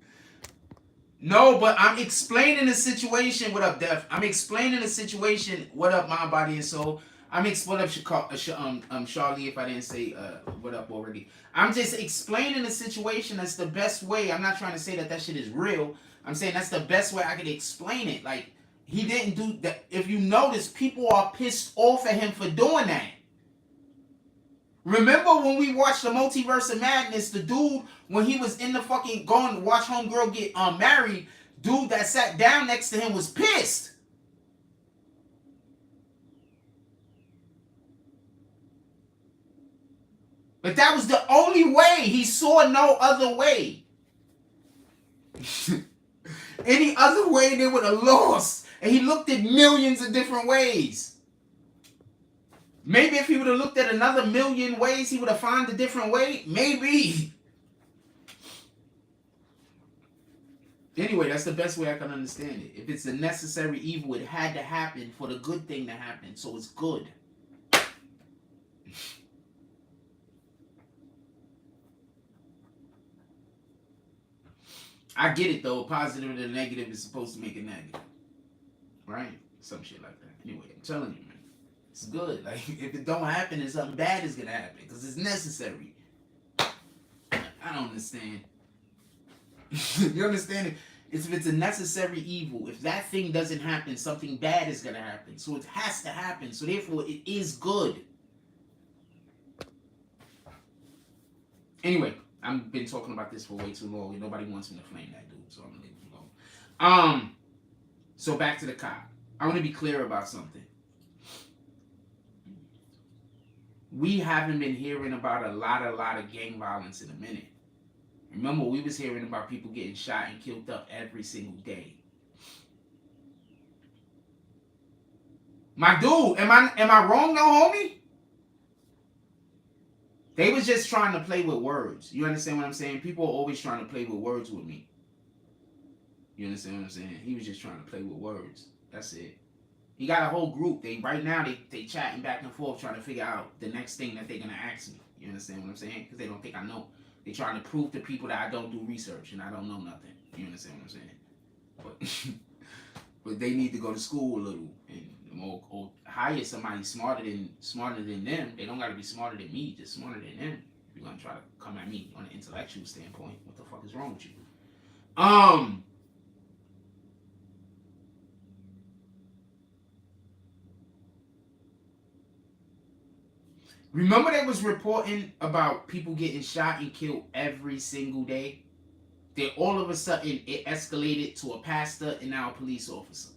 No, but I'm explaining the situation. What up, Def? I'm explaining the situation. What up, Mind, Body, and Soul? What up, Charlie, if I didn't say what up already. I'm just explaining the situation. That's the best way. I'm not trying to say that shit is real. I'm saying that's the best way I could explain it. Like, he didn't do that. If you notice, people are pissed off at him for doing that. Remember when we watched the Multiverse of Madness, the dude, when he was in the fucking going to watch homegirl get married, dude that sat down next to him was pissed. But that was the only way. He saw no other way. Any other way they would have lost. And he looked at millions of different ways. Maybe if he would have looked at another million ways, he would have found a different way. Maybe. Anyway, that's the best way I can understand it. If it's a necessary evil, it had to happen for the good thing to happen. So it's good. I get it, though. Positive and a negative is supposed to make it negative. Right? Some shit like that. Anyway, I'm telling you, man. It's good. Like, if it don't happen, then something bad is going to happen. Because it's necessary. I don't understand. You understand? If it's a necessary evil, if that thing doesn't happen, something bad is going to happen. So it has to happen. So therefore, it is good. Anyway, I've been talking about this for way too long, and nobody wants me to flame that dude, so I'm going to leave him alone. So back to the cop. I want to be clear about something. We haven't been hearing about a lot of gang violence in a minute. Remember, we was hearing about people getting shot and killed up every single day. My dude, am I wrong though, homie? They was just trying to play with words. You understand what I'm saying? People are always trying to play with words with me. You understand what I'm saying? He was just trying to play with words. That's it. He got a whole group. They chatting back and forth trying to figure out the next thing that they're gonna ask me. You understand what I'm saying? Because they don't think I know. They trying to prove to people that I don't do research and I don't know nothing. You understand what I'm saying? But they need to go to school a little and or hire somebody smarter than them. They don't gotta be smarter than me, just smarter than them. If you're gonna try to come at me on an intellectual standpoint, what the fuck is wrong with you? Remember they was reporting about people getting shot and killed every single day? Then all of a sudden it escalated to a pastor and now a police officer.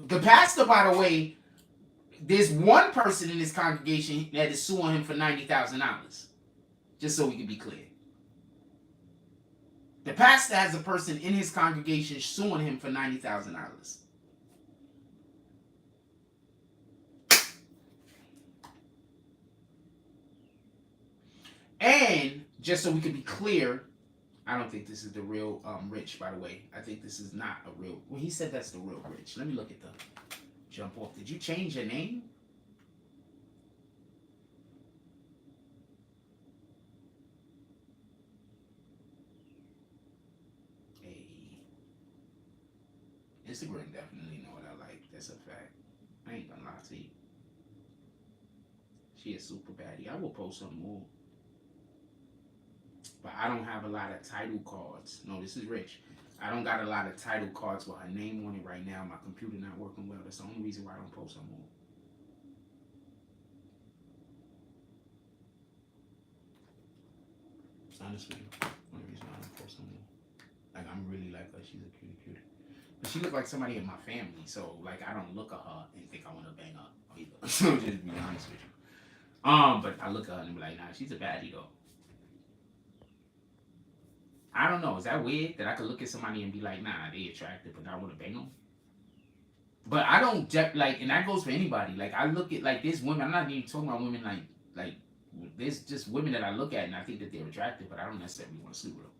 The pastor, by the way, there's one person in his congregation that is suing him for $90,000. Just so we can be clear. The pastor has a person in his congregation suing him for $90,000. And just so we can be clear, I don't think this is the real Rich, by the way. I think this is not a real... Well, he said that's the real Rich. Let me look at the jump off. Did you change your name? Hey. Instagram definitely know what I like. That's a fact. I ain't gonna lie to you. She is super baddie. I will post some more. But I don't have a lot of title cards. No, this is Rich. I don't got a lot of title cards with her name on it right now. My computer not working well. That's the only reason why I don't post no more. Honestly, only reason why I don't post no more. Like, I'm really like her. She's a cutie. But she look like somebody in my family. So, like, I don't look at her and think I want to bang her either. So, just be honest with you. But I look at her and be like, nah, she's a baddie though. I don't know. Is that weird that I could look at somebody and be like, nah, they attractive, but I want to bang them? But I don't, like, and that goes for anybody. Like, I look at, like, there's women, I'm not even talking about women like, there's just women that I look at and I think that they're attractive, but I don't necessarily want to sleep with them.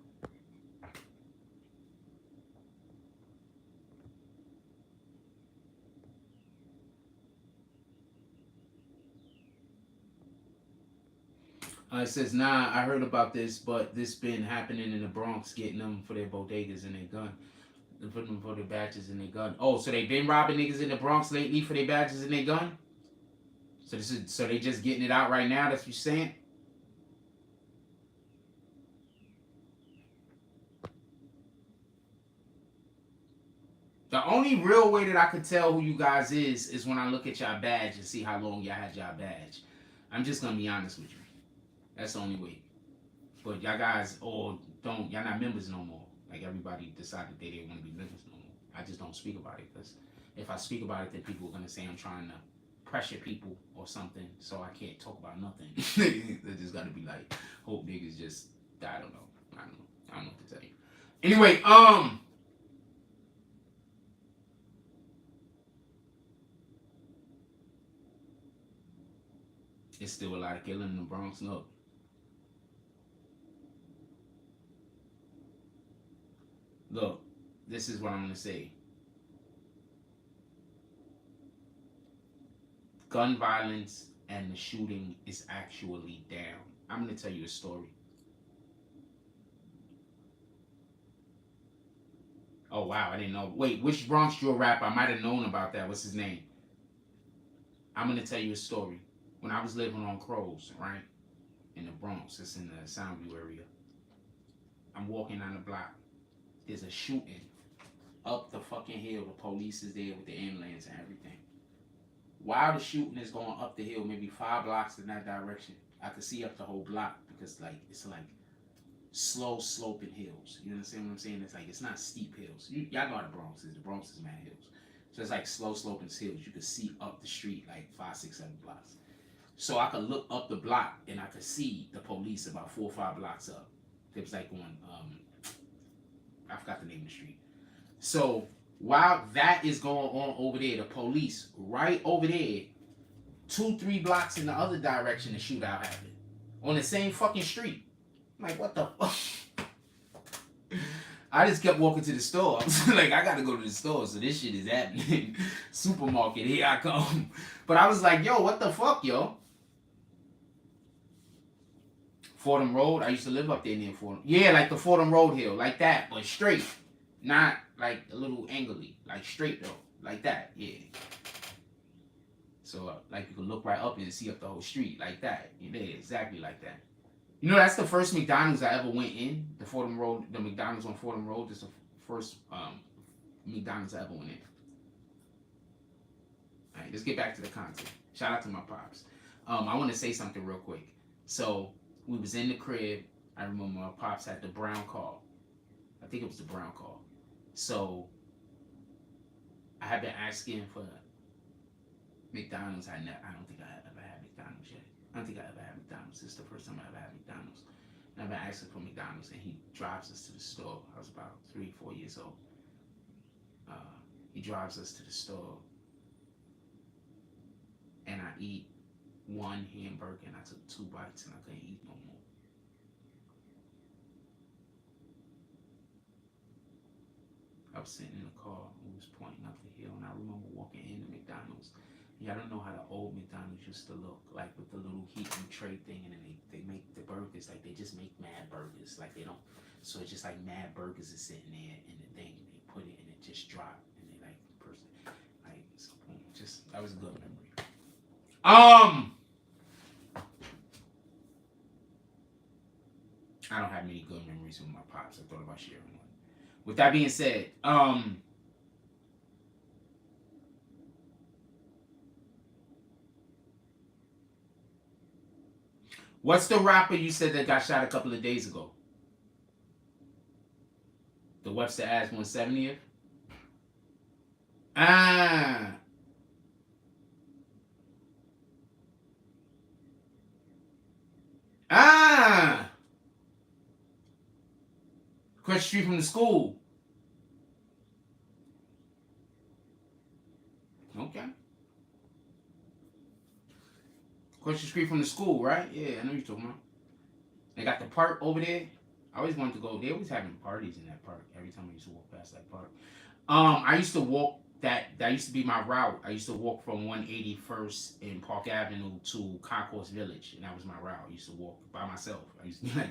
It says, nah, I heard about this, but this been happening in the Bronx, getting them for their bodegas and their gun. Putting them for their badges and their gun. Oh, so they been robbing niggas in the Bronx lately for their badges and their gun? So they just getting it out right now, that's what you're saying? The only real way that I could tell who you guys is when I look at y'all badge and see how long y'all had y'all badge. I'm just gonna be honest with you. That's the only way. But y'all guys y'all not members no more. Like, everybody decided they didn't want to be members no more. I just don't speak about it, because if I speak about it, then people are going to say I'm trying to pressure people or something, so I can't talk about nothing. They're just going to be like, hope niggas just, I don't know. I don't know what to tell you. Anyway, it's still a lot of killing in the Bronx. Look. Look, this is what I'm going to say. Gun violence and the shooting is actually down. I'm going to tell you a story. Oh, wow, I didn't know. Wait, which Bronx drill rapper? I might have known about that. What's his name? I'm going to tell you a story. When I was living on Crows, right, in the Bronx, it's in the Soundview area, I'm walking down the block. There's a shooting up the fucking hill. The police is there with the ambulance and everything. While the shooting is going up the hill, maybe 5 blocks in that direction, I could see up the whole block, because it's like slow sloping hills. You understand what I'm saying? It's like, it's not steep hills. Y'all know how the Bronx is. The Bronx is mad hills. So it's like slow sloping hills. You could see up the street like 5, 6, 7 blocks. So I could look up the block and I could see the police about 4 or 5 blocks up. It was like on, I forgot the name of the street. So while that is going on over there, the police right over there, 2, 3 blocks in the other direction, the shootout happened on the same fucking street. I'm like, what the fuck? I just kept walking to the store. I was like, I gotta go to the store, so this shit is happening. Supermarket, here I come. But I was like, yo, what the fuck, yo? Fordham Road, I used to live up there near Fordham. Yeah, like the Fordham Road Hill, like that, but straight. Not like a little angly, like straight though, like that, yeah. So like you could look right up and see up the whole street, like that. Yeah, exactly like that. You know, that's the first McDonald's I ever went in. The Fordham Road, the McDonald's on Fordham Road is the first McDonald's I ever went in. All right, let's get back to the content. Shout out to my pops. I want to say something real quick. So we was in the crib. I remember my pops had the brown car. I think it was the brown car. So I have been asking for McDonald's. I don't think I ever had McDonald's yet. I don't think I ever had McDonald's. This is the first time I ever had McDonald's. And I've been asking for McDonald's, and he drives us to the store. I was about 3, 4 years old. He drives us to the store, and I eat one hamburger, and I took 2 bites, and I couldn't eat no more. I was sitting in the car, we was pointing up the hill, and I remember walking into McDonald's. Yeah, I don't know how the old McDonald's used to look, like with the little heating tray thing, and then they make the burgers, like they just make mad burgers, like they don't, so it's just like mad burgers is sitting there in the thing, and they put it, and it just dropped, and they like, person, like, so, just, that was a good memory. I don't have many good memories with my pops. I thought about sharing one. With that being said, what's the rapper you said that got shot a couple of days ago? The Webster Ass 170th? Across the street from the school. Okay. Across the street from the school, right? Yeah, I know you're talking about. They got the park over there. I always wanted to go. They always having parties in that park. Every time I used to walk past that park. I used to walk that used to be my route. I used to walk from 181st in Park Avenue to Concourse Village, and that was my route. I used to walk by myself. I used to be like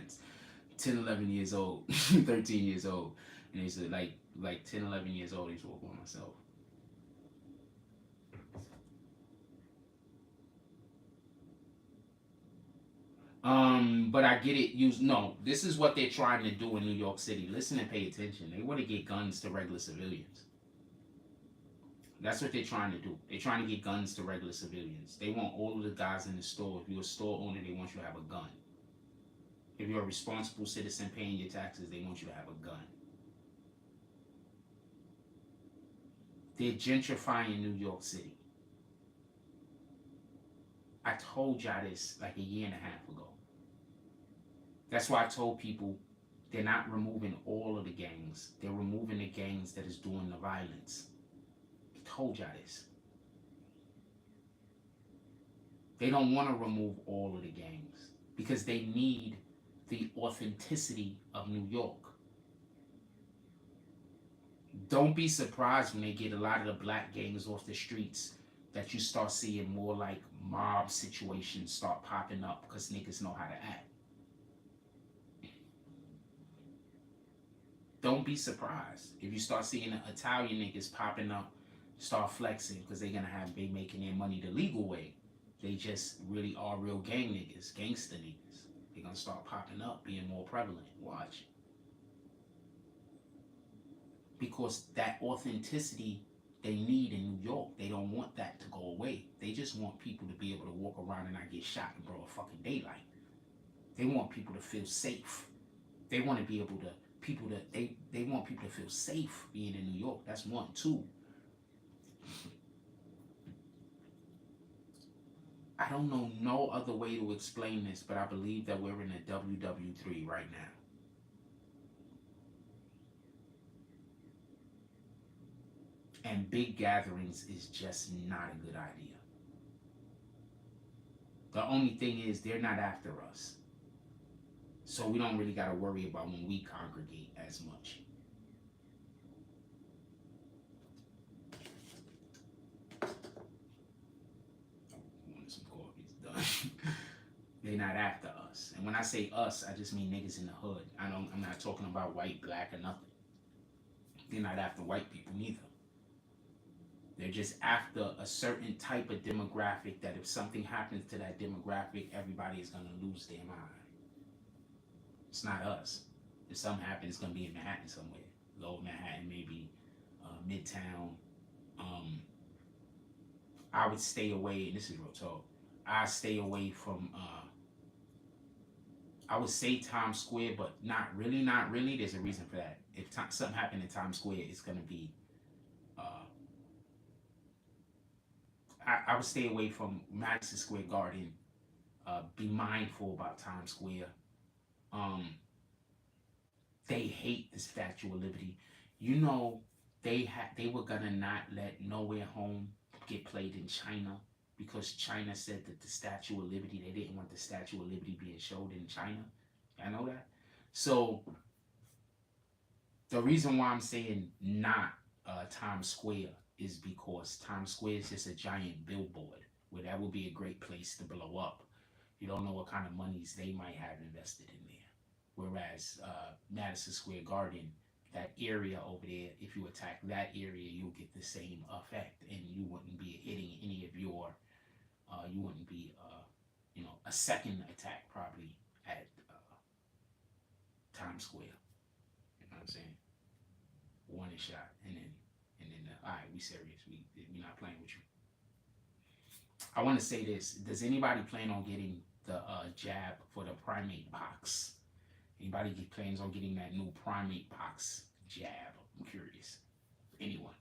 10, 11 years old, 13 years old, and I used to like 10, 11 years old. I used to walk by myself. But I get it. No, this is what they're trying to do in New York City. Listen and pay attention. They want to get guns to regular civilians. That's what they're trying to do. They're trying to get guns to regular civilians. They want all of the guys in the store. If you're a store owner, they want you to have a gun. If you're a responsible citizen paying your taxes, they want you to have a gun. They're gentrifying New York City. I told y'all this like a year and a half ago. That's why I told people they're not removing all of the gangs. They're removing the gangs that is doing the violence. I told y'all this. They don't want to remove all of the gangs because they need the authenticity of New York. Don't be surprised when they get a lot of the black gangs off the streets that you start seeing more like mob situations start popping up because niggas know how to act. Don't be surprised if you start seeing the Italian niggas popping up, start flexing because they're gonna be making their money the legal way. They just really are real gang niggas, gangster niggas. They're gonna start popping up, being more prevalent. Watch. Because that authenticity they need in New York, they don't want that to go away. They just want people to be able to walk around and not get shot in broad fucking daylight. They want people to feel safe. They want to be able to, they want people to feel safe being in New York. That's 1, 2. I don't know no other way to explain this, but I believe that we're in a WW3 right now. And big gatherings is just not a good idea. The only thing is they're not after us. So we don't really got to worry about when we congregate as much. Some coffee's done. They not after us. And when I say us, I just mean niggas in the hood. I'm not talking about white, black, or nothing. They're not after white people neither. They're just after a certain type of demographic that if something happens to that demographic, everybody is gonna lose their mind. It's not us. If something happens, it's gonna be in Manhattan somewhere. Lower Manhattan, maybe Midtown. I would stay away, and this is real talk. I stay away from I would say Times Square, but not really, not really. There's a reason for that. If something happened in Times Square, it's gonna be I would stay away from Madison Square Garden. Be mindful about Times Square. They hate the Statue of Liberty. You know, they were gonna not let Nowhere Home get played in China because China said that the Statue of Liberty, they didn't want the Statue of Liberty being showed in China. I know that. So the reason why I'm saying not Times Square is because Times Square is just a giant billboard where that would be a great place to blow up. You don't know what kind of monies they might have invested in there. Whereas Madison Square Garden, that area over there, if you attack that area, you'll get the same effect, and you wouldn't be hitting any of your, you wouldn't be, a second attack probably at Times Square. You know what I'm saying? One shot, and then, all right, we serious. We not playing with you. I want to say this: does anybody plan on getting the jab for the primate pox? Anybody plans on getting that new primate pox jab? I'm curious. Anyone?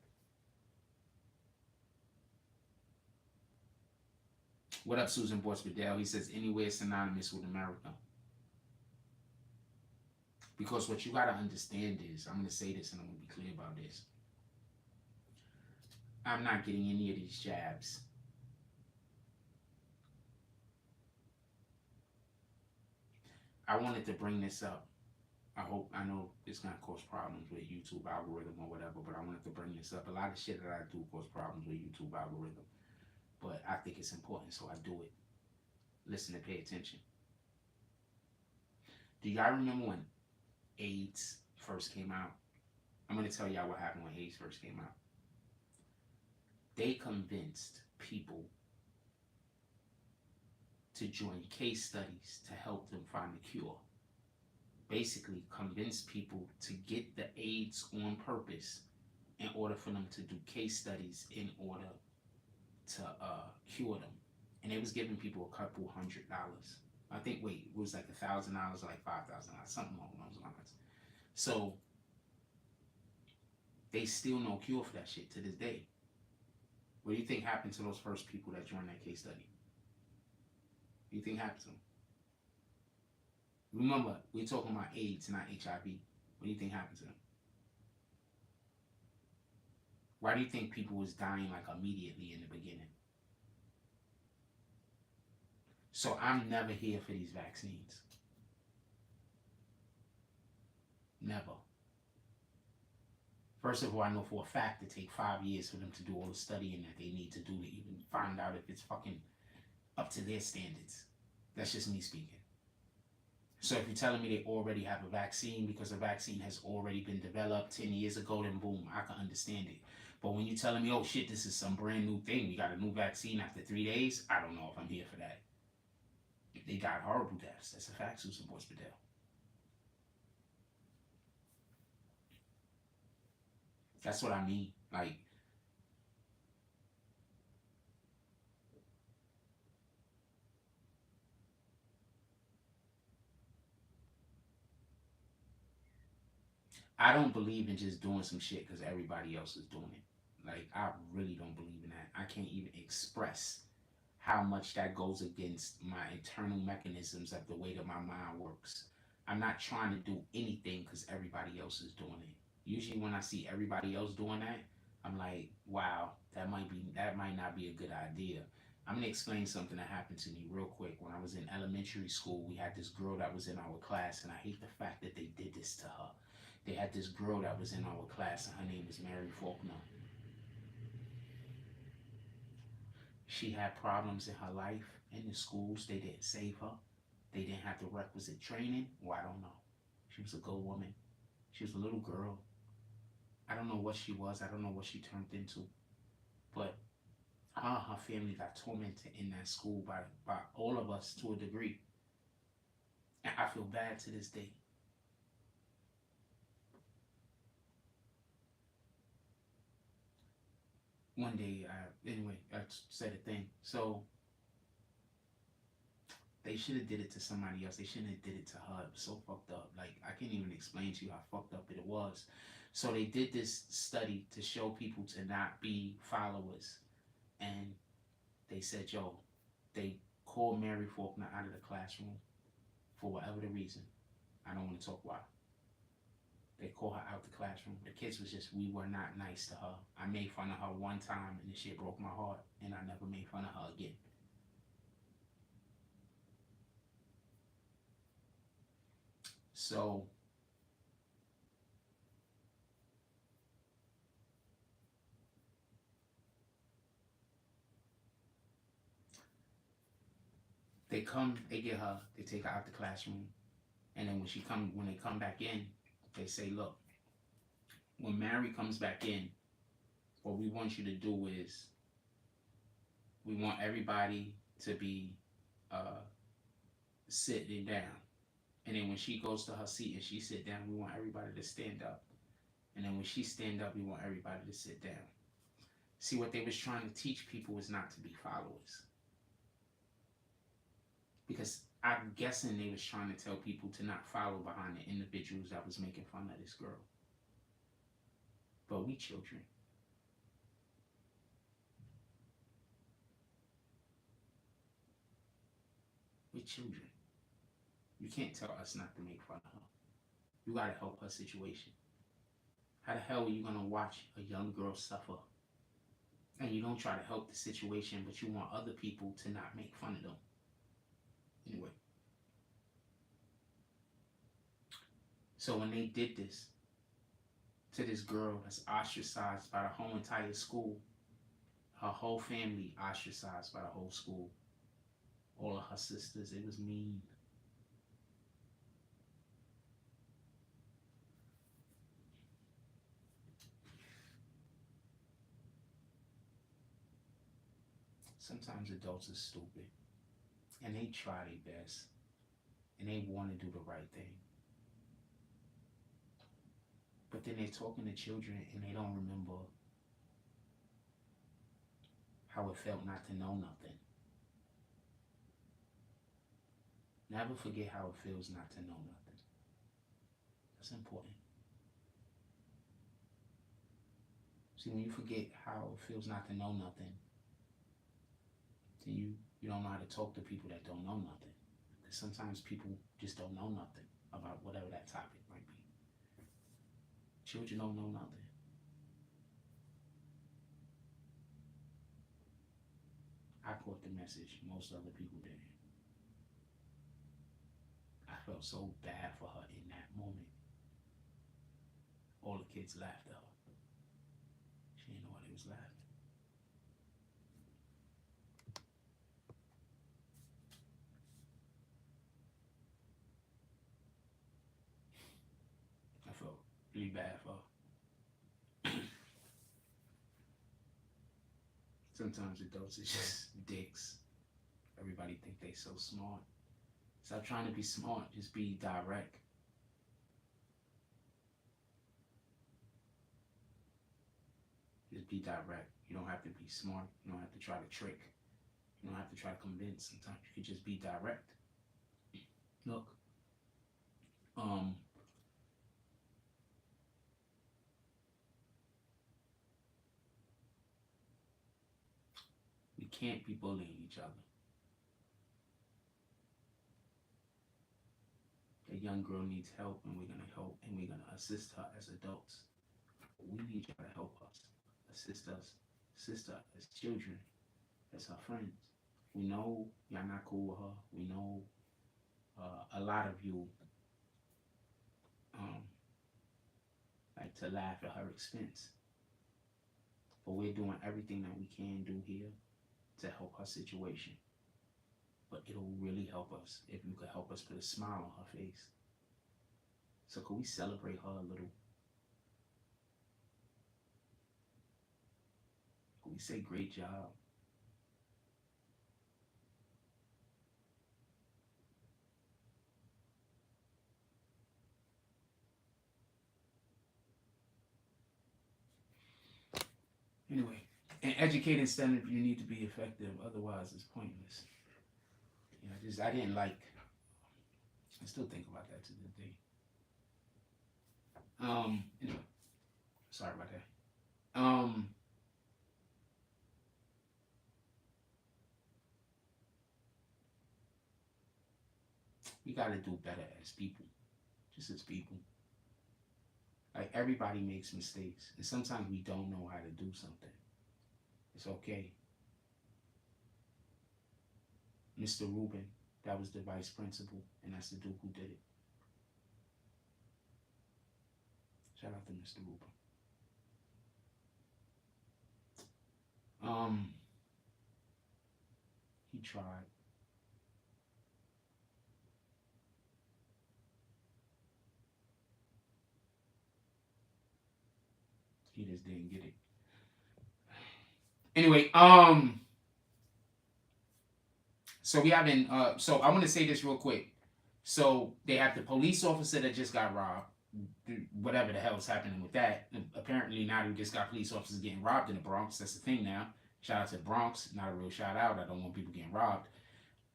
What up, Susan Borsbedell? He says anywhere synonymous with America. Because what you got to understand is, I'm going to say this and I'm going to be clear about this. I'm not getting any of these jabs. I wanted to bring this up. I know it's going to cause problems with YouTube algorithm or whatever, but I wanted to bring this up. A lot of shit that I do cause problems with YouTube algorithm, but I think it's important, so I do it. Listen and pay attention. Do y'all remember when AIDS first came out? I'm going to tell y'all what happened when AIDS first came out. They convinced people to join case studies to help them find a cure. Basically, convince people to get the AIDS on purpose in order for them to do case studies in order to cure them. And they was giving people a couple $100. I think, it was like $1,000 or like $5,000, something along those lines. So they still no cure for that shit to this day. What do you think happened to those first people that joined that case study? What do you think happened to them? Remember, we're talking about AIDS, not HIV. What do you think happened to them? Why do you think people was dying like immediately in the beginning? So I'm never here for these vaccines. Never. First of all, I know for a fact it takes 5 years for them to do all the studying that they need to do to even find out if it's fucking up to their standards. That's just me speaking. So if you're telling me they already have a vaccine because a vaccine has already been developed 10 years ago, then boom, I can understand it. But when you're telling me, oh shit, this is some brand new thing, we got a new vaccine after 3 days, I don't know if I'm here for that. They got horrible deaths. That's a fact, Susan Borsbedell. That's what I mean. Like, I don't believe in just doing some shit because everybody else is doing it. Like, I really don't believe in that. I can't even express how much that goes against my internal mechanisms of the way that my mind works. I'm not trying to do anything because everybody else is doing it. Usually when I see everybody else doing that, I'm like, wow, that might not be a good idea. I'm gonna explain something that happened to me real quick. When I was in elementary school, we had this girl that was in our class, and I hate the fact that they did this to her. They had this girl that was in our class, and her name was Mary Faulkner. She had problems in her life in the schools. They didn't save her. They didn't have the requisite training. Well, I don't know. She was a good woman. She was a little girl. I don't know what she was. I don't know what she turned into. But her family got tormented in that school by all of us to a degree. And I feel bad to this day. One day, I said a thing. So they should have did it to somebody else. They shouldn't have did it to her. It was so fucked up. Like, I can't even explain to you how fucked up it was. So they did this study to show people to not be followers. And they said, yo, they called Mary Faulkner out of the classroom for whatever the reason. I don't want to talk why. They called her out the classroom. The kids was just, we were not nice to her. I made fun of her one time and the shit broke my heart, and I never made fun of her again. So they get her, they take her out the classroom, and then when they come back in, they say, look, when Mary comes back in, what we want you to do is, we want everybody to be sitting down. And then when she goes to her seat and she sit down, we want everybody to stand up. And then when she stand up, we want everybody to sit down. See, what they was trying to teach people was not to be followers. Because I'm guessing they was trying to tell people to not follow behind the individuals that was making fun of this girl. But we children. We children. You can't tell us not to make fun of her. You gotta help her situation. How the hell are you gonna watch a young girl suffer? And you don't try to help the situation, but you want other people to not make fun of them. Anyway. So when they did this to this girl that's ostracized by the whole entire school, her whole family ostracized by the whole school, all of her sisters, it was mean. Sometimes adults are stupid, and they try their best, and they want to do the right thing. But then they're talking to children, and they don't remember how it felt not to know nothing. Never forget how it feels not to know nothing. That's important. See, when you forget how it feels not to know nothing, then you don't know how to talk to people that don't know nothing. Because sometimes people just don't know nothing about whatever that topic might be. Children don't know nothing. I caught the message. Most other people didn't. I felt so bad for her in that moment. All the kids laughed at her. She didn't know why they was laughing. I felt really bad for her. Sometimes adults are just dicks. Everybody think they so smart. Stop trying to be smart. Just be direct. Just be direct. You don't have to be smart. You don't have to try to trick. You don't have to try to convince. Sometimes you can just be direct. Look, we can't be bullying each other. The young girl needs help, and we're gonna help, and we're gonna assist her as adults. We need y'all to help us, assist us as children, as her friends. We know y'all not cool with her. We know a lot of you um, like to laugh at her expense. But we're doing everything that we can do here to help her situation. But it'll really help us if you could help us put a smile on her face. So could we celebrate her a little? Could we say great job? Anyway, and educate instead of you need to be effective, otherwise it's pointless. You know, I didn't like. I still think about that to this day. Anyway, sorry about that. We gotta do better as people, just as people. Like everybody makes mistakes, and sometimes we don't know how to do something. It's okay. Mr. Rubin, that was the vice principal, and that's the dude who did it. Shout out to Mr. Rubin. He tried. He just didn't get it. Anyway, so we haven't so I want to say this real quick. So they have the police officer that just got robbed. Whatever the hell is happening with that. Apparently now we just got police officers getting robbed in the Bronx. That's the thing now. Shout out to the Bronx. Not a real shout out. I don't want people getting robbed.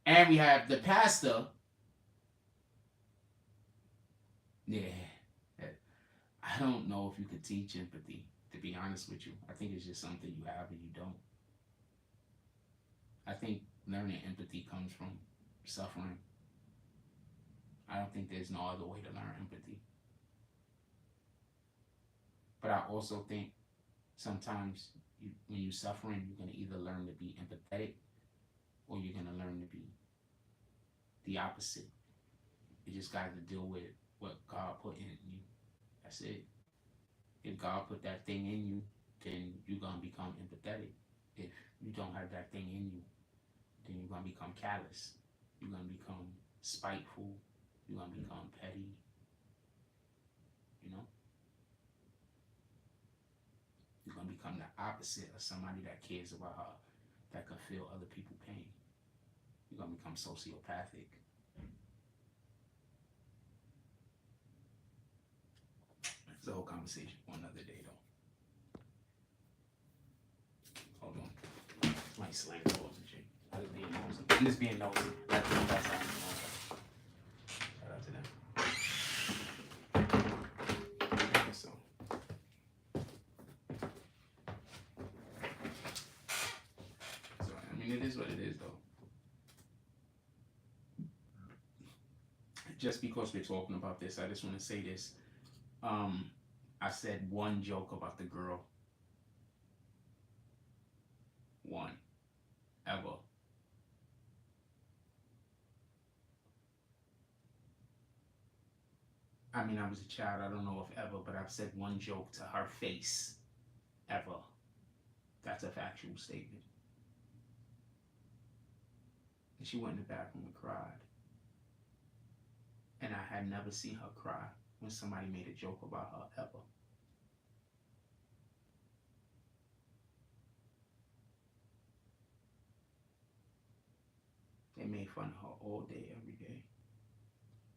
And we have the pastor. Yeah. I don't know if you could teach empathy, to be honest with you. I think it's just something you have and you don't. I think learning empathy comes from suffering. I don't think there's no other way to learn empathy. But I also think sometimes when you're suffering, you're going to either learn to be empathetic or you're going to learn to be the opposite. You just got to deal with what God put in you. That's it. If God put that thing in you, then you're going to become empathetic. If you don't have that thing in you, then you're going to become callous. You're going to become spiteful. You're going to become petty. You know? You're going to become the opposite of somebody that cares about her, that can feel other people's pain. You're going to become sociopathic. It's a whole conversation for another day, though. Hold on. Might slang the doors and shit. I just being nosy. I'm just being nosy. That's what that's how I'm nosy. Shout out to them. So. I mean, it is what it is, though. Just because we're talking about this, I just want to say this. I said one joke about the girl. One. Ever. I mean, I was a child. I don't know if ever, but I've said one joke to her face. Ever. That's a factual statement. And she went in the bathroom and cried. And I had never seen her cry when somebody made a joke about her ever. They made fun of her all day, every day.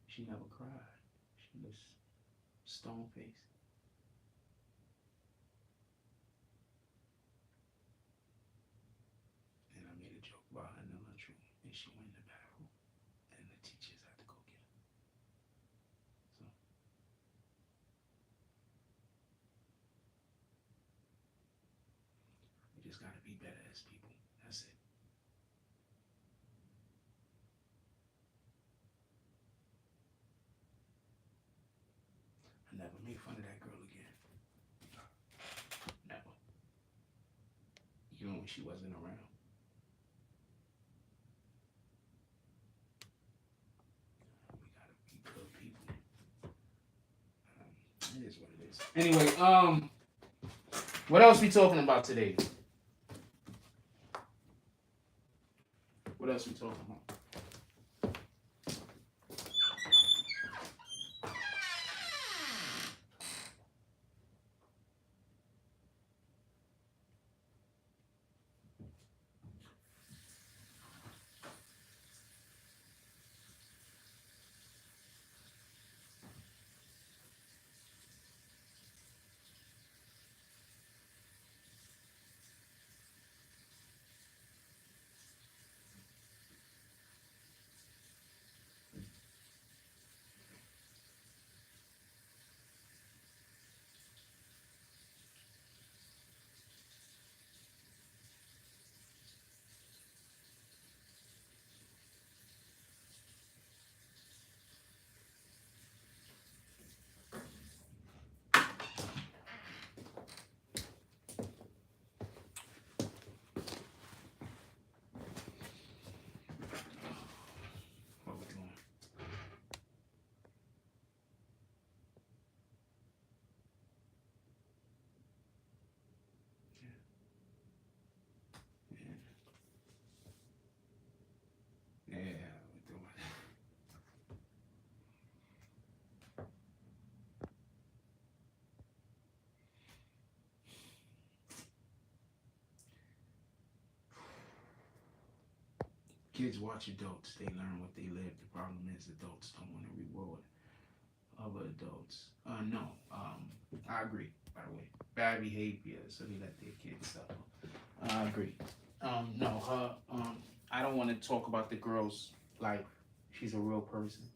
She never cried. She was stone-faced. And I made a joke about her in the lunchroom, and she went in the bathroom, and the teachers had to go get her. So, we just gotta be better as people. That's it. I never made fun of that girl again. Never. Even when she wasn't around. Anyway, what else we talking about today? What else we talking about? What we doing? Yeah, we doing. Kids watch adults. They learn what they live. The problem is adults don't want to reward other adults. No. I agree. By the way, bad behavior, so they let their kids suffer. I agree. No. Her. I don't want to talk about the girl's life. She's a real person.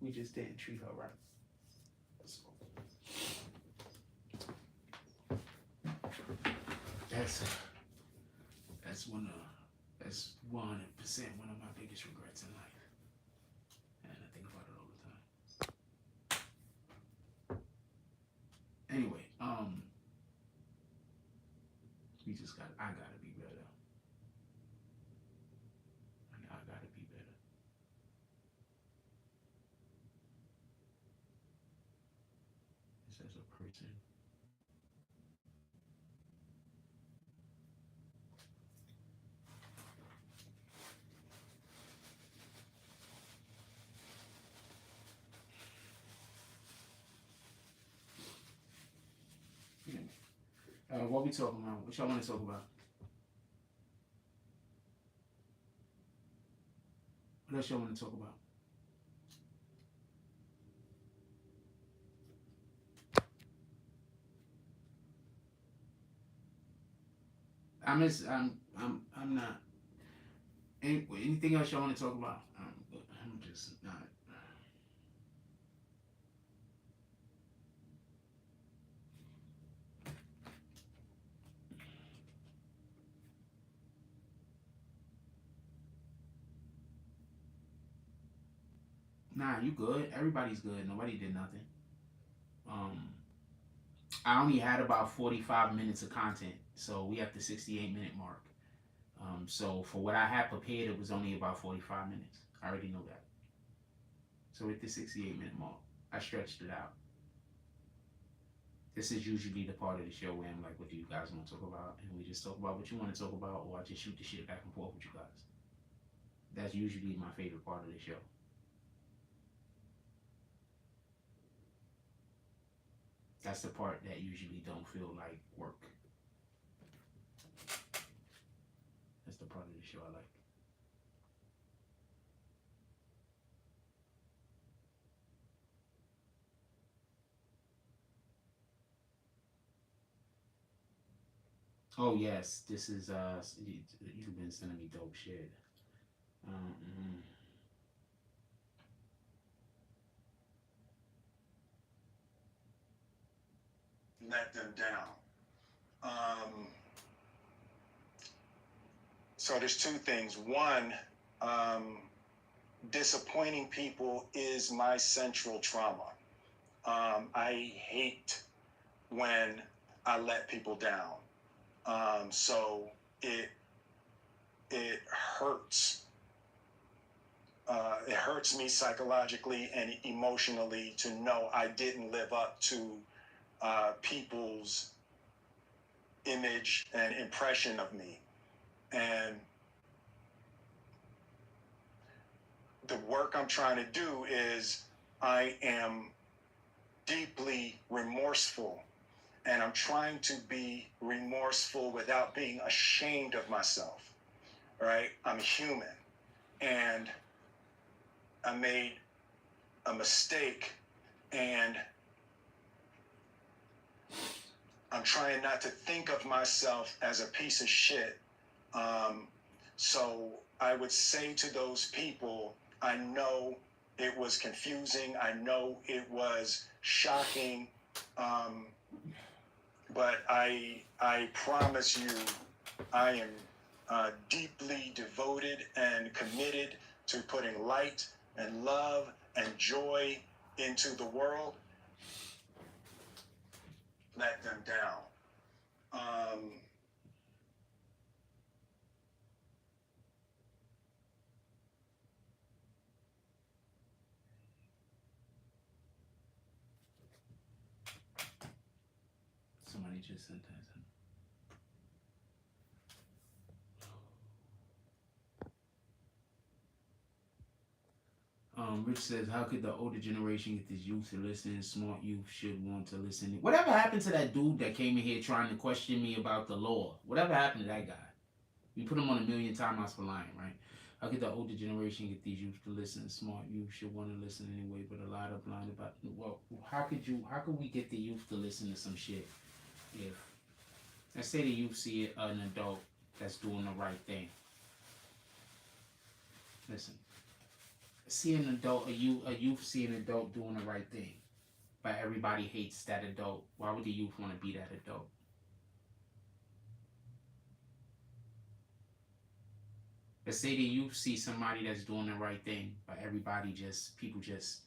We just didn't treat her right. So, that's 100% one of my biggest regrets in life, and I think about it all the time. Anyway, I gotta be better. I gotta be better. Just as a person. What we talking about? What y'all want to talk about? What else y'all want to talk about? I'm not. Anything else y'all want to talk about? I'm just not. Nah, you good. Everybody's good. Nobody did nothing. I only had about 45 minutes of content, so we at the 68-minute mark. So for what I had prepared, it was only about 45 minutes. I already know that. So at the 68-minute mark, I stretched it out. This is usually the part of the show where I'm like, what do you guys want to talk about? And we just talk about what you want to talk about, or I just shoot the shit back and forth with you guys. That's usually my favorite part of the show. That's the part that usually don't feel like work. That's the part of the show I like. Oh yes, this is you've been sending me dope shit. Let them down. So there's two things. One, disappointing people is my central trauma. I hate when I let people down. So it hurts. It hurts me psychologically and emotionally to know I didn't live up to people's image and impression of me. And the work I'm trying to do is I am deeply remorseful, and I'm trying to be remorseful without being ashamed of myself, right? I'm human, and I made a mistake, and I'm trying not to think of myself as a piece of shit. So I would say to those people, I know it was confusing. I know it was shocking. But I promise you, I am deeply devoted and committed to putting light and love and joy into the world. Let them down. Somebody just sent that. Rich says, how could the older generation get this youth to listen? Smart youth should want to listen. Whatever happened to that dude that came in here trying to question me about the law? Whatever happened to that guy? We put him on 1,000,000 timeouts for lying, right? How could the older generation get these youth to listen? Smart youth should want to listen anyway, but a lot of blind about. Well, how could we get the youth to listen to some shit if, let's say the youth see an adult that's doing the right thing. Listen. See an adult, a youth see an adult doing the right thing, but everybody hates that adult. Why would the youth want to be that adult? Let's say the youth see somebody that's doing the right thing, but people just,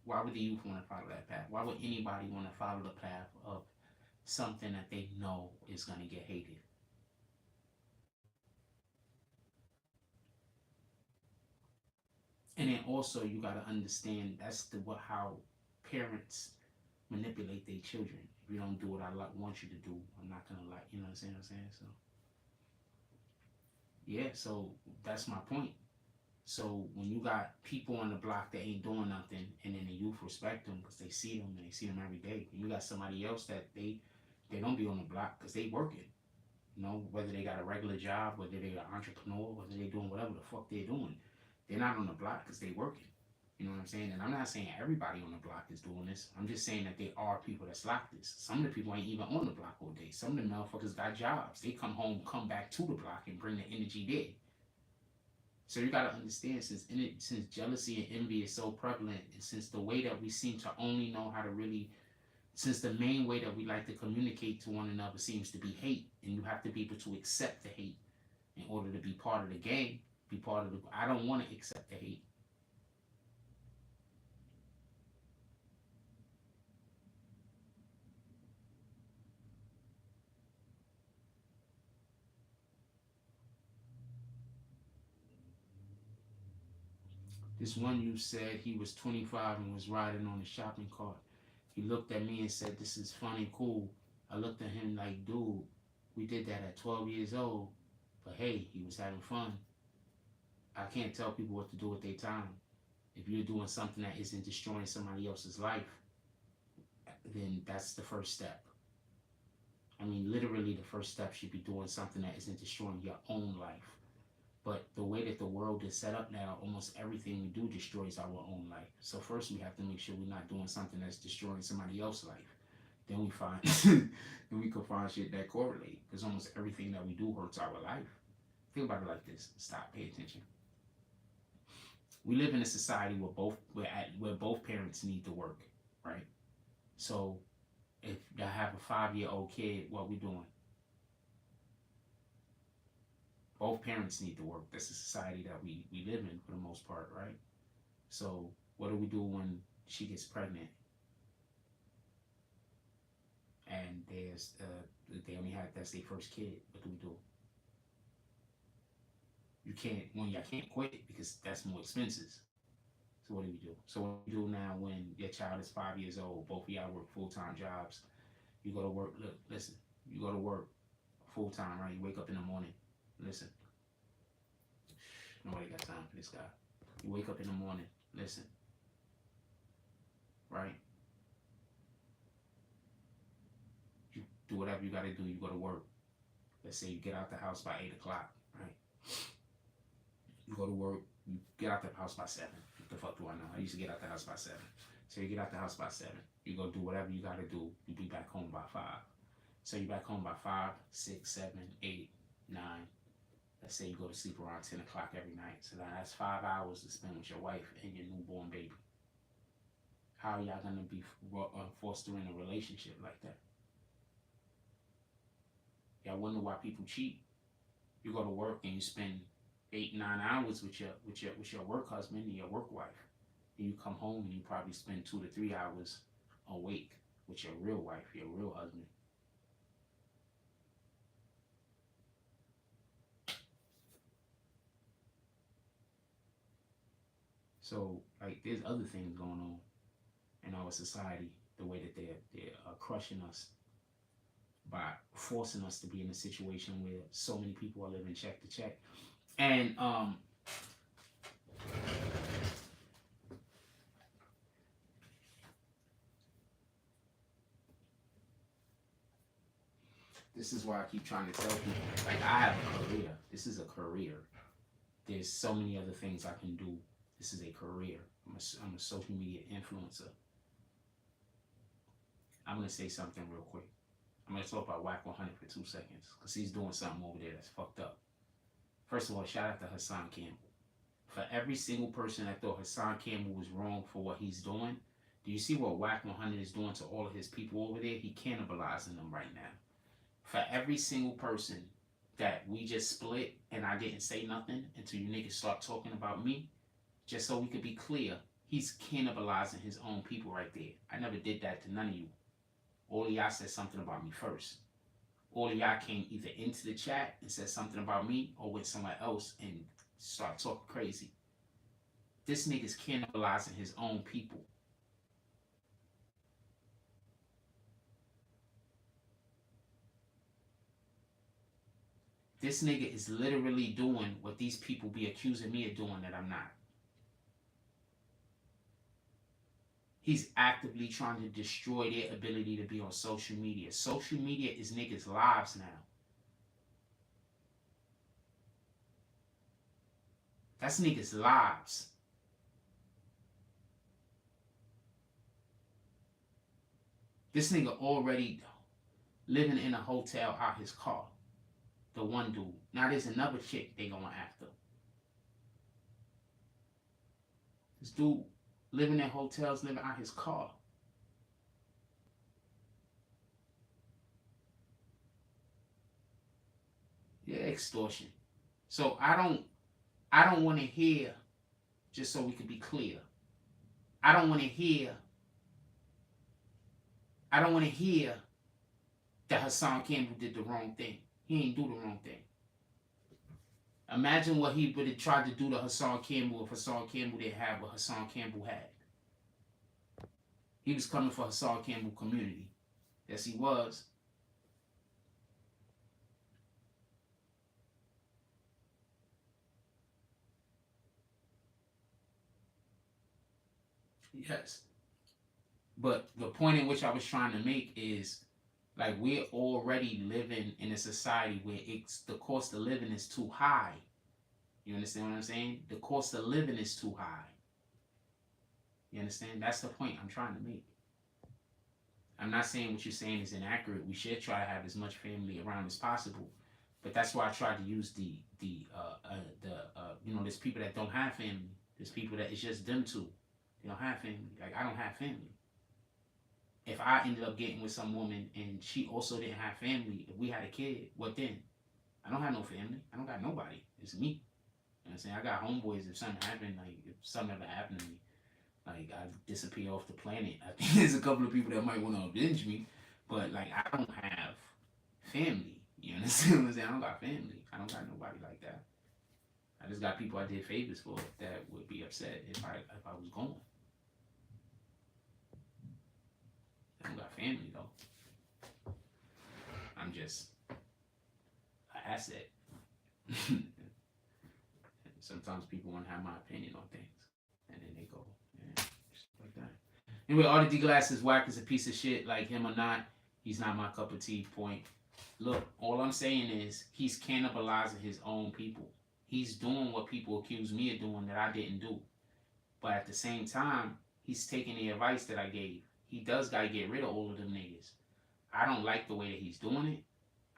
why would the youth want to follow that path? Why would anybody want to follow the path of something that they know is going to get hated? And then also you got to understand that's how parents manipulate their children. If you don't do what I want you to do, I'm not gonna like. You know what I'm saying? So yeah, so that's my point. So when you got people on the block that ain't doing nothing, and then the youth respect them because they see them and they see them every day. And you got somebody else that they don't be on the block because they working. Whether they got a regular job, whether they an entrepreneur, whether they doing whatever the fuck they're doing. They're not on the block because they working. You know what I'm saying? And I'm not saying everybody on the block is doing this. I'm just saying that there are people that's like this. Some of the people ain't even on the block all day. Some of the motherfuckers got jobs. They come home, come back to the block, and bring the energy there. So you got to understand, since jealousy and envy is so prevalent, and since the way that we seem to only know how to really, since the main way that we like to communicate to one another seems to be hate, and you have to be able to accept the hate in order to be part of the game. I don't want to accept the hate. This one you said he was 25 and was riding on a shopping cart. He looked at me and said, "This is funny, cool." I looked at him like, "Dude, we did that at 12 years old, but hey, he was having fun." I can't tell people what to do with their time. If you're doing something that isn't destroying somebody else's life, then that's the first step. I mean, literally the first step should be doing something that isn't destroying your own life. But the way that the world is set up now, almost everything we do destroys our own life. So first we have to make sure we're not doing something that's destroying somebody else's life. Then we find, then we can find shit that correlate. Because almost everything that we do hurts our life. Think about it like this. Stop, pay attention. We live in a society where both parents need to work, right? So if I have a 5-year-old kid, what we doing? Both parents need to work. That's the society that we live in for the most part, right? So what do we do when she gets pregnant? And they only have, that's their first kid. What do we do? You can't quit because that's more expenses. So what do we do? So what do you do now when your child is 5 years old? Both of y'all work full-time jobs. You go to work. Look, listen. You go to work full-time, right? You wake up in the morning. Listen. Nobody got time for this guy. You wake up in the morning. Listen. Right? You do whatever you got to do. You go to work. Let's say you get out the house by 8 o'clock, right? You go to work. You get out the house by 7. What the fuck do I know? I used to get out the house by 7. So you get out the house by 7. You go do whatever you got to do. You be back home by 5. So you back home by 5, 6, 7, 8, 9. Let's say you go to sleep around 10 o'clock every night. So that's 5 hours to spend with your wife and your newborn baby. How are y'all going to be fostering a relationship like that? Y'all wonder why people cheat? You go to work and you spend 8, 9 hours with your work husband and your work wife. And you come home and you probably spend 2 to 3 hours awake with your real wife, your real husband. So, like, there's other things going on in our society, the way that they're crushing us by forcing us to be in a situation where so many people are living check to check. And this is why I keep trying to tell people, like, I have a career. This is a career. There's so many other things I can do. This is a career. I'm a social media influencer. I'm going to say something real quick. I'm going to talk about Whack 100 for 2 seconds because he's doing something over there that's fucked up. First of all, shout out to Hassan Campbell. For every single person that thought Hassan Campbell was wrong for what he's doing, do you see what Whack 100 is doing to all of his people over there? He cannibalizing them right now. For every single person that we just split and I didn't say nothing until you niggas start talking about me, just so we could be clear, he's cannibalizing his own people right there. I never did that to none of you. All of y'all said something about me first. All of y'all came either into the chat and said something about me or went somewhere else and start talking crazy. This nigga's cannibalizing his own people. This nigga is literally doing what these people be accusing me of doing that I'm not. He's actively trying to destroy their ability to be on social media. Social media is niggas' lives now. That's niggas' lives. This nigga already living in a hotel out his car. The one dude. Now there's another chick they going after. This dude living in hotels, living out his car. Yeah, extortion. So I don't want to hear, just so we can be clear, I don't want to hear that Hassan Campbell did the wrong thing. He ain't do the wrong thing. Imagine what he would have tried to do to Hassan Campbell if Hassan Campbell didn't have what Hassan Campbell had. He was coming for Hassan Campbell community. Yes, he was. Yes. But the point in which I was trying to make is, like, we're already living in a society where the cost of living is too high. You understand what I'm saying? The cost of living is too high. You understand? That's the point I'm trying to make. I'm not saying what you're saying is inaccurate. We should try to have as much family around as possible. But that's why I tried to use there's people that don't have family. There's people that it's just them two. They don't have family. Like, I don't have family. If I ended up getting with some woman and she also didn't have family, if we had a kid, what then? I don't have no family. I don't got nobody. It's me. You know what I'm saying? I got homeboys. If something happened, like, if something ever happened to me, like, I disappear off the planet. I think there's a couple of people that might want to avenge me, but, like, I don't have family. You understand what I'm saying? I don't got family. I don't got nobody like that. I just got people I did favors for that would be upset if I was going. I don't got family though. I'm just an asset. Sometimes people want to have my opinion on things, and then they go, yeah, just like that. Anyway, Artie D Glass is whack as a piece of shit, like him or not. He's not my cup of tea. Point. Look, all I'm saying is he's cannibalizing his own people. He's doing what people accuse me of doing that I didn't do. But at the same time, he's taking the advice that I gave. He does gotta get rid of all of them niggas. I don't like the way that he's doing it.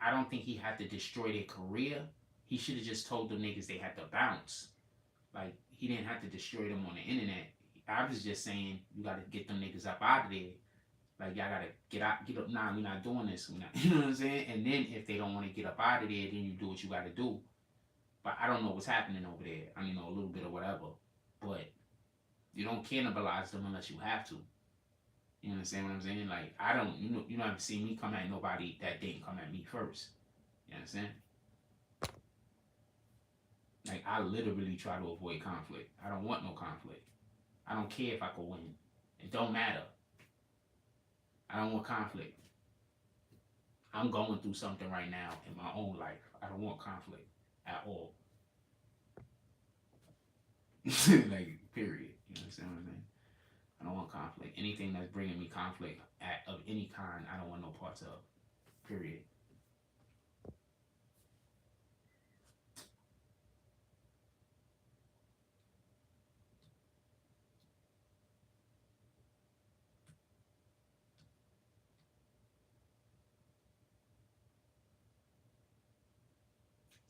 I don't think he had to destroy their career. He should have just told them niggas they had to bounce. Like, he didn't have to destroy them on the internet. I was just saying, you gotta get them niggas up out of there. Like, y'all gotta get up. Nah, we're not doing this. We're not, you know what I'm saying? And then if they don't want to get up out of there, then you do what you gotta do. But I don't know what's happening over there. I mean, a little bit of whatever. But you don't cannibalize them unless you have to. You understand what I'm saying? Like, I don't, you don't have to see me come at nobody that didn't come at me first. You understand? Like, I literally try to avoid conflict. I don't want no conflict. I don't care if I can win. It don't matter. I don't want conflict. I'm going through something right now in my own life. I don't want conflict at all. Like, period. You understand what I'm saying? I don't want conflict. Anything that's bringing me conflict of any kind, I don't want no parts of. Period.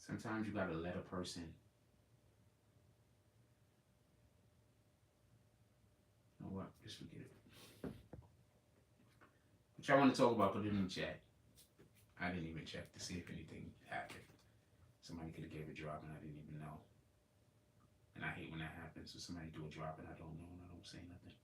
Sometimes you gotta let a person. You know what? Just forget it. What y'all want to talk about, put it in the chat. I didn't even check to see if anything happened. Somebody could have gave a drop and I didn't even know. And I hate when that happens. So somebody do a drop and I don't know and I don't say nothing.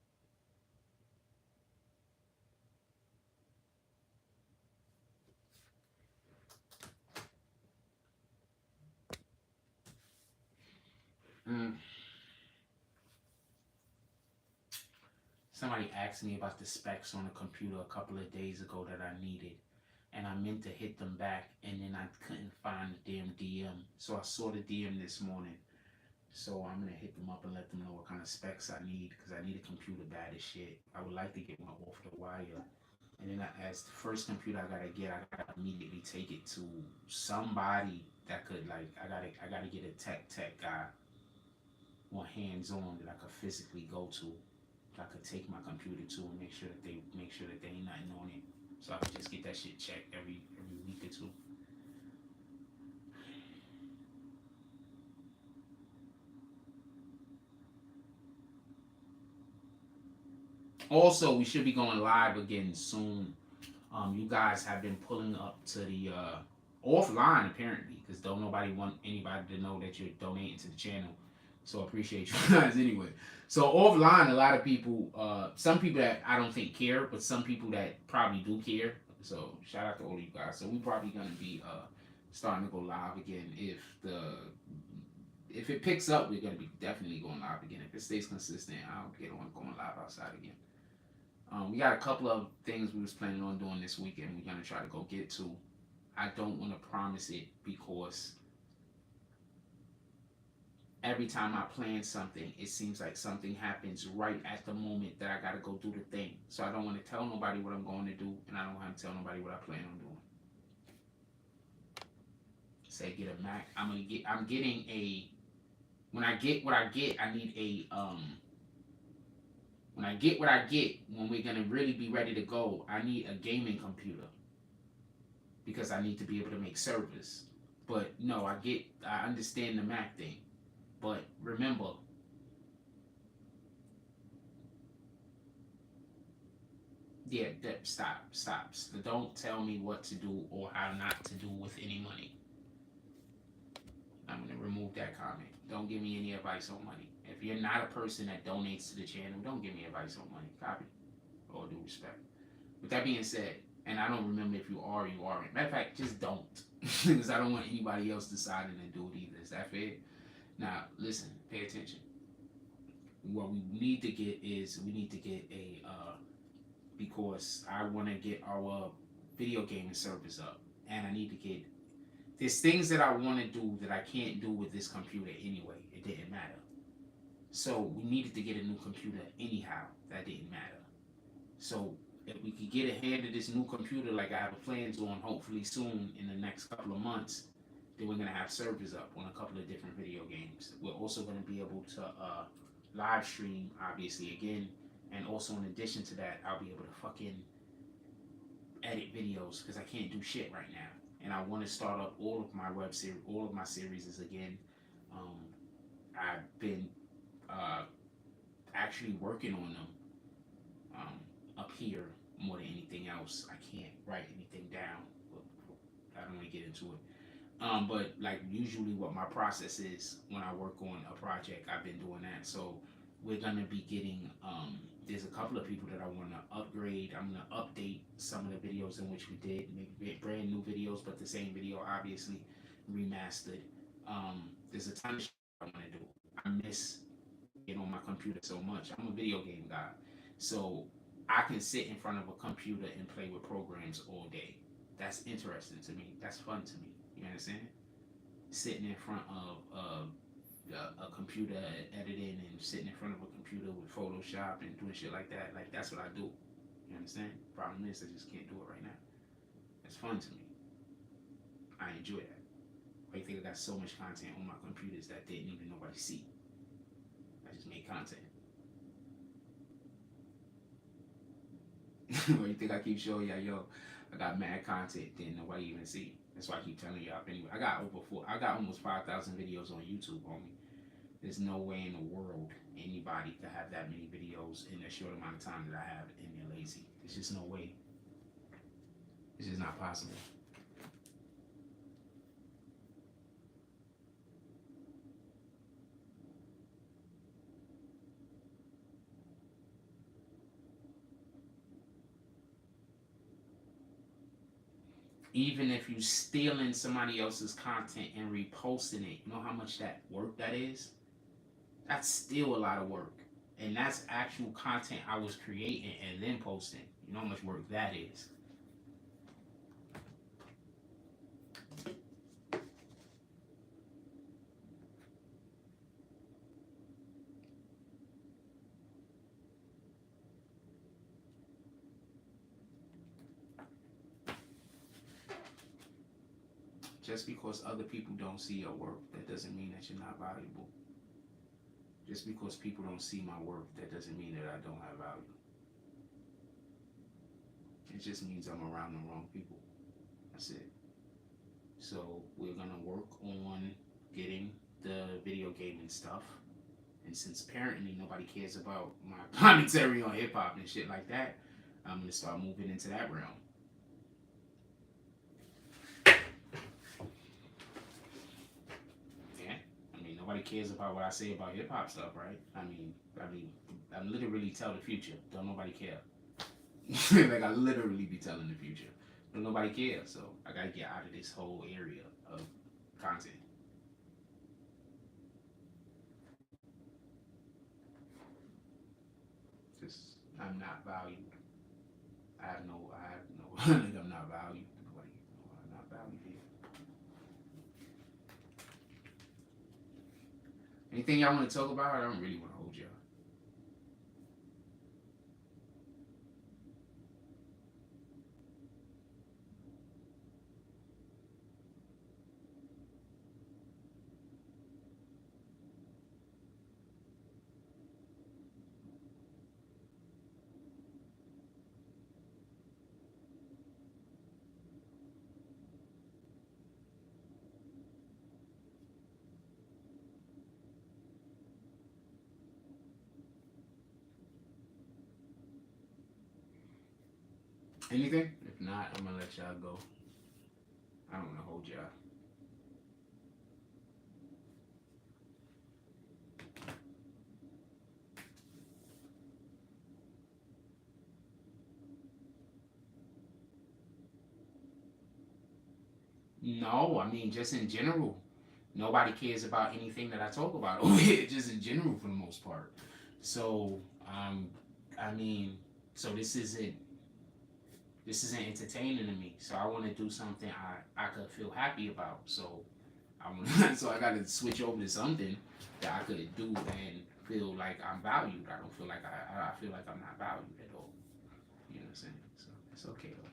Somebody asked me about the specs on a computer a couple of days ago that I needed. And I meant to hit them back and then I couldn't find the damn DM. So I saw the DM this morning. So I'm going to hit them up and let them know what kind of specs I need because I need a computer bad as shit. I would like to get one off the wire. And then as the first computer I got to immediately take it to somebody that could, like, I got to get a tech guy more hands-on that I could physically go to. I could take my computer to and make sure that they ain't nothing on it. So I could just get that shit checked every week or two. Also, we should be going live again soon. You guys have been pulling up to the offline apparently, because don't nobody want anybody to know that you're donating to the channel. So I appreciate you guys anyway. So offline, a lot of people, some people that I don't think care, but some people that probably do care. So shout out to all of you guys. So we probably gonna be starting to go live again. If it picks up, we're gonna be definitely going live again. If it stays consistent, I don't get on going live outside again. We got a couple of things we was planning on doing this weekend. We're gonna try to go get to. I don't want to promise it because every time I plan something, it seems like something happens right at the moment that I gotta go do the thing. So I don't want to tell nobody what I'm going to do, and I don't want to tell nobody what I plan on doing. Say get a Mac. When I get what I get, I need a when I get what I get, when we're gonna really be ready to go, I need a gaming computer because I need to be able to make servers. But no, I understand the Mac thing. But remember, stop. Don't tell me what to do or how not to do with any money. I'm going to remove that comment. Don't give me any advice on money. If you're not a person that donates to the channel, don't give me advice on money. Copy. All due respect. With that being said, and I don't remember if you are or you aren't. Matter of fact, just don't. Because I don't want anybody else deciding to do it either. Is that fair? Now, listen, pay attention. What we need to get is we need to get a because I want to get our video gaming service up, and I need to get there's things that I want to do that I can't do with this computer anyway. It didn't matter. So we needed to get a new computer anyhow. That didn't matter. So if we could get a hand of this new computer, like I have plans on, hopefully soon in the next couple of months, then we're gonna have servers up on a couple of different video games. We're also gonna be able to live stream, obviously again, and also in addition to that, I'll be able to fucking edit videos because I can't do shit right now. And I want to start up all of my web series, all of my series again. I've been actually working on them up here more than anything else. I can't write anything down. I don't want to get into it. But like usually what my process is when I work on a project, I've been doing that. So we're gonna be getting there's a couple of people that I want to upgrade. I'm gonna update some of the videos in which we did, make brand new videos, but the same video obviously remastered. There's a ton of shit I want to do. I miss getting on my computer so much. I'm a video game guy, so I can sit in front of a computer and play with programs all day. That's interesting to me. That's fun to me. You understand? Sitting in front of a computer editing and sitting in front of a computer with Photoshop and doing shit like that. Like that's what I do. You understand? Problem is I just can't do it right now. It's fun to me. I enjoy that. I think I got so much content on my computers that didn't even nobody see. I just made content. Or you think I keep showing y'all, yo, I got mad content, then nobody even see. That's why I keep telling y'all. Anyway, I got almost 5,000 videos on YouTube, homie. There's no way in the world anybody could have that many videos in a short amount of time that I have, and they're lazy. There's just no way. It's just not possible. Even if you stealing somebody else's content and reposting it, you know how much that work that is? That's still a lot of work. And that's actual content I was creating and then posting. You know how much work that is. Just because other people don't see your work, that doesn't mean that you're not valuable. Just because people don't see my work, that doesn't mean that I don't have value. It just means I'm around the wrong people. That's it. So we're gonna work on getting the video gaming stuff. And since apparently nobody cares about my commentary on hip hop and shit like that, I'm gonna start moving into that realm. Nobody cares about what I say about hip hop stuff, right? I mean, I'm literally tell the future. Don't nobody care. Like I literally be telling the future. Don't nobody care. So I gotta get out of this whole area of content. Just I'm not valued. I have no. Like I'm not valued. Nobody. No, I'm not valued here. Anything y'all want to talk about? I don't really want to hold y'all. Anything? If not, I'm gonna let y'all go. I don't want to hold y'all. No, I mean just in general. Nobody cares about anything that I talk about over here, just in general for the most part. So, I mean, so this isn't entertaining to me. So I want to do something I could feel happy about. So so I got to switch over to something that I could do and feel like I'm valued. I don't feel like I feel like I'm not valued at all. You know what I'm saying? So it's okay though.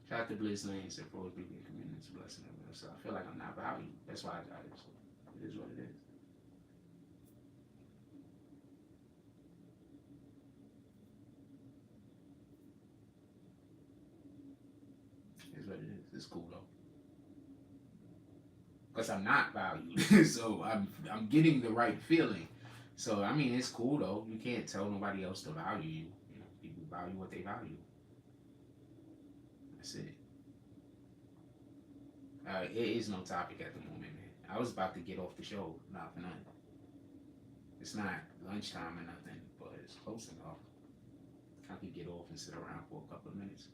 Shout out to Bliss Lane, said for always being committed to blessing them. So I feel like I'm not valued. That's why I got it. So it is what it is. It's what it is. It's cool though. Because I'm not valued. So I'm getting the right feeling. So I mean it's cool though. You can't tell nobody else to value you. You know, people value what they value. That's it. It is no topic at the moment, man. I was about to get off the show, not for nothing. It's not lunchtime or nothing, but it's close enough. I could get off and sit around for a couple of minutes.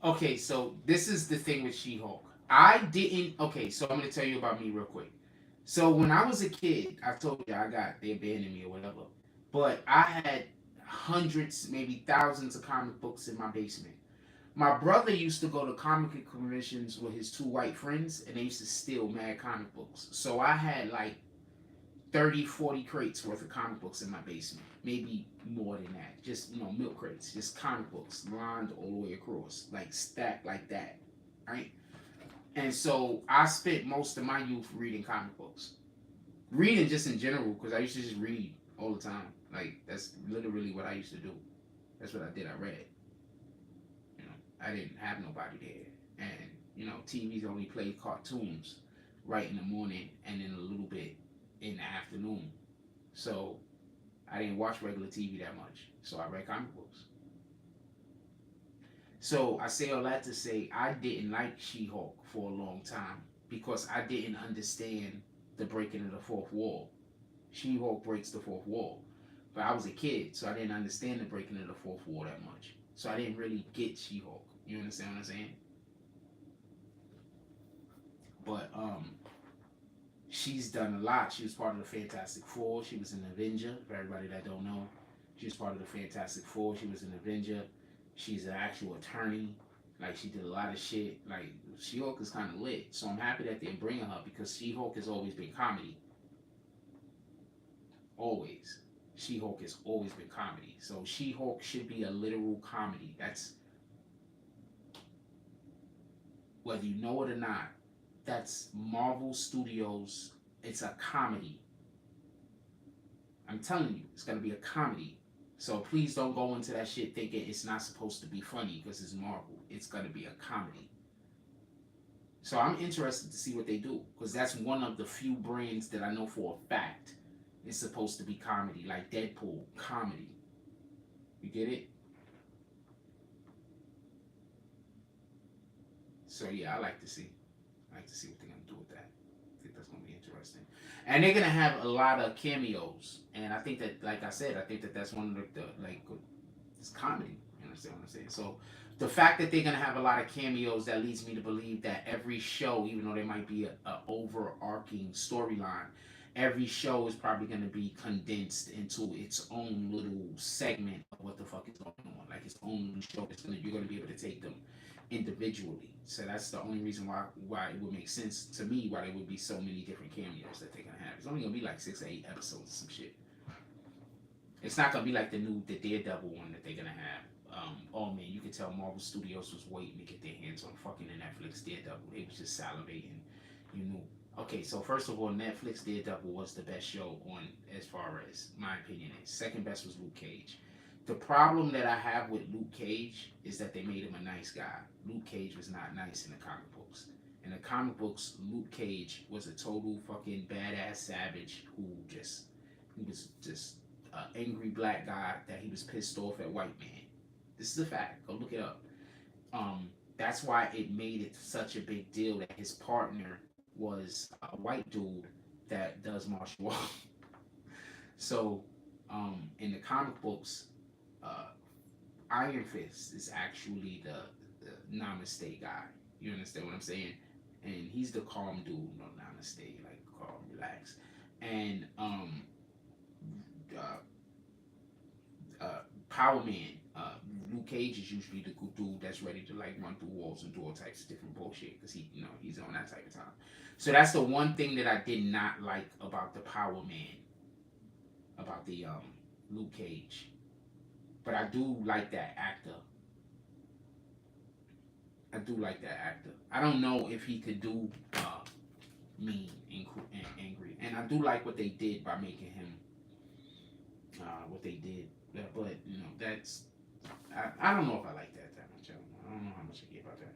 Okay, so this is the thing with She-Hulk. I didn't. Okay, so I'm gonna tell you about me real quick. So when I was a kid, I told you they abandoned me or whatever. But I had hundreds, maybe thousands of comic books in my basement. My brother used to go to comic conventions with his two white friends, and they used to steal mad comic books. So I had like 30, 40 crates worth of comic books in my basement. Maybe more than that. Just, milk crates. Just comic books lined all the way across. Like stacked like that. Right? And so I spent most of my youth reading comic books. Reading just in general, because I used to just read all the time. Like, that's literally what I used to do. That's what I did. I read. I didn't have nobody there. And, TVs only played cartoons right in the morning and then a little bit in the afternoon. So I didn't watch regular TV that much. So I read comic books. So I say all that to say I didn't like She-Hulk for a long time because I didn't understand the breaking of the fourth wall. She-Hulk breaks the fourth wall. But I was a kid, so I didn't understand the breaking of the fourth wall that much. So I didn't really get She-Hulk. You understand what I'm saying? But she's done a lot. She was part of the Fantastic Four. She was an Avenger. For everybody that don't know, she was part of the Fantastic Four. She was an Avenger. She's an actual attorney. Like, she did a lot of shit. Like, She-Hulk is kind of lit. So I'm happy that they're bringing her because She-Hulk has always been comedy. Always. She-Hulk has always been comedy. So She-Hulk should be a literal comedy. That's, whether you know it or not, that's Marvel Studios. It's a comedy. I'm telling you, it's going to be a comedy. So please don't go into that shit thinking it's not supposed to be funny because it's Marvel. It's going to be a comedy. So I'm interested to see what they do because that's one of the few brands that I know for a fact is supposed to be comedy, like Deadpool, comedy. You get it? So yeah, I like to see what they're gonna do with that. I think that's gonna be interesting. And they're gonna have a lot of cameos, and I think that, like I said, I think that that's one of the like, it's comedy. You understand what I'm saying? So the fact that they're gonna have a lot of cameos, that leads me to believe that every show, even though there might be a overarching storyline, every show is probably going to be condensed into its own little segment of what the fuck is going on, like its own show. You're going to be able to take them individually. So that's the only reason why it would make sense to me why there would be so many different cameos that they're going to have. It's only going to be like 6 or 8 episodes or some shit. It's not going to be like the Daredevil one that they're going to have. Oh man, you could tell Marvel Studios was waiting to get their hands on fucking the Netflix Daredevil. They was just salivating. You knew. Okay, so first of all, Netflix Daredevil was the best show on, as far as my opinion is. Second best was Luke Cage. The problem that I have with Luke Cage is that they made him a nice guy. Luke Cage was not nice in the comic books. In the comic books, Luke Cage was a total fucking badass savage who was just an angry black guy that he was pissed off at white man. This is a fact. Go look it up. That's why it made it such a big deal that his partner was a white dude that does martial arts. So, in the comic books, Iron Fist is actually namaste guy. You understand what I'm saying? And he's the calm dude, no namaste, like calm, relax. And Power Man, Luke Cage is usually the good dude that's ready to like run through walls and do all types of different bullshit because he's on that type of time. So that's the one thing that I did not like about the Power Man, about the Luke Cage. But I do like that actor. I don't know if he could do mean and angry, and I do like what they did by making him what they did. But that's I don't know if I like that much. I don't know how much I give about that.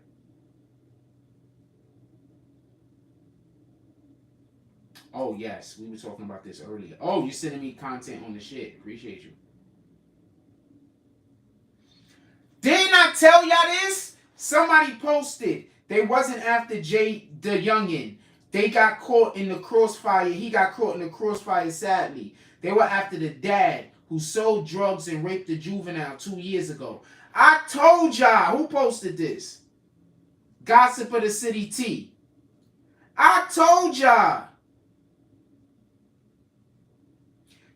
Oh yes, we were talking about this earlier. Oh, you're sending me content on the shit. Appreciate you. Didn't I tell y'all this? Somebody posted they wasn't after Jay the youngin. They got caught in the crossfire. He got caught in the crossfire, sadly. They were after the dad who sold drugs and raped a juvenile 2 years ago. I told y'all. Who posted this? Gossip of the City T. I told y'all.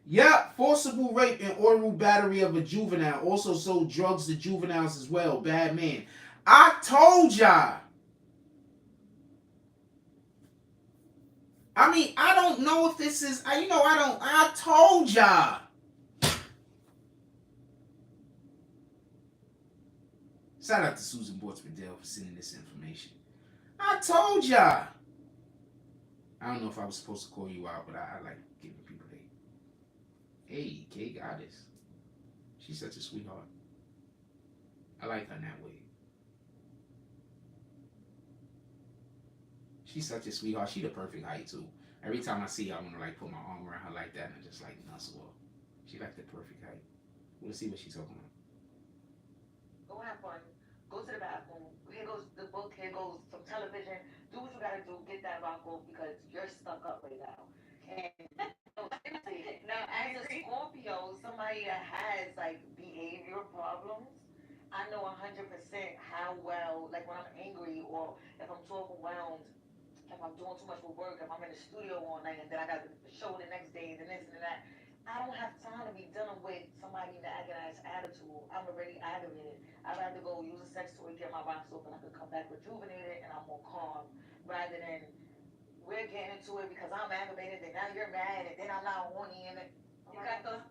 Yep, forcible rape and oral battery of a juvenile. Also sold drugs to juveniles as well. Bad man. I told y'all. I mean, I don't know if this is, I told y'all. Shout out to Susan Bortz-Bedell for sending this information. I told y'all. I don't know if I was supposed to call you out, but I like giving people that. Hey, K Goddess. She's such a sweetheart. I like her in that way. She's such a sweetheart. She the perfect height too. Every time I see her, I want to like put my arm around her like that and just like nuzzle her. She like the perfect height. We'll see what she's talking about. Go have fun. Go to the bathroom. Here goes the book. Here goes some television. Do what you gotta do. Get that rock off because you're stuck up right now. And seriously, now as a Scorpio, somebody that has like behavioral problems, I know 100% how well, like when I'm angry or if I'm too overwhelmed, if I'm doing too much with work, if I'm in the studio all night and then I got the show the next day and this and that, I don't have time to be dealing with somebody in the agonized attitude. I'm already aggravated. I'd rather go use a sex toy, get my box open, I could come back rejuvenated and I'm more calm rather than we're getting into it because I'm aggravated and now you're mad and then I'm not horny and it. You got those.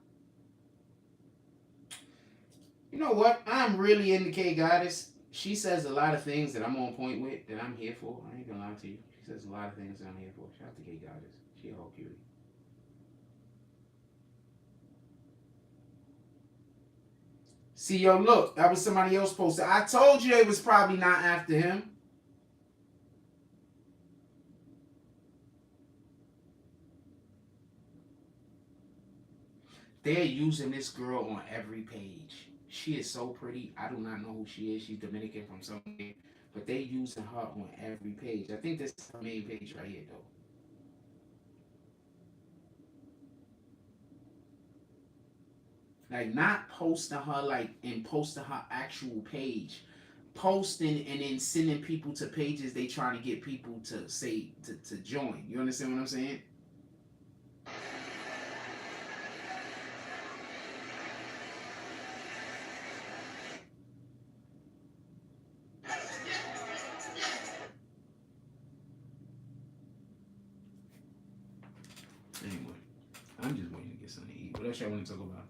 You know what? I'm really into K Goddess. She says a lot of things that I'm on point with, that I'm here for. I ain't gonna lie to you. She says a lot of things that I'm here for. Shout out to K Goddess. She a whole cutie. See, yo, look. That was somebody else posted. I told you they was probably not after him. They're using this girl on every page. She is so pretty. I do not know who she is. She's Dominican from somewhere. But they using her on every page. I think this is her main page right here, though. Like, not posting her, like, and posting her actual page. Posting and then sending people to pages they trying to get people to say, to join. You understand what I'm saying? Anyway, I'm just waiting to get something to eat. What else y'all want to talk about?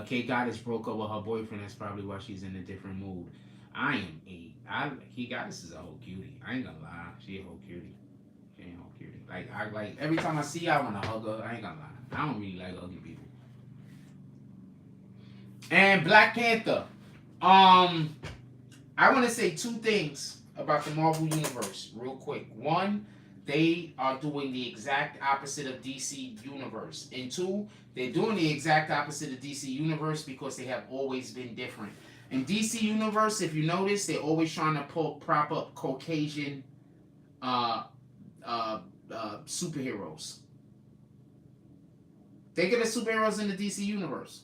K Goddess broke up with her boyfriend. That's probably why she's in a different mood. K Goddess is a whole cutie. I ain't gonna lie. She a whole cutie. She ain't a whole cutie. Like every time I see her, I want to hug her. I ain't gonna lie. I don't really like hugging people. And Black Panther. I want to say two things about the Marvel Universe real quick. One, they are doing the exact opposite of DC Universe. And two, they're doing the exact opposite of DC Universe because they have always been different. In DC Universe, if you notice, they're always trying to prop up Caucasian superheroes. They get the superheroes in the DC Universe.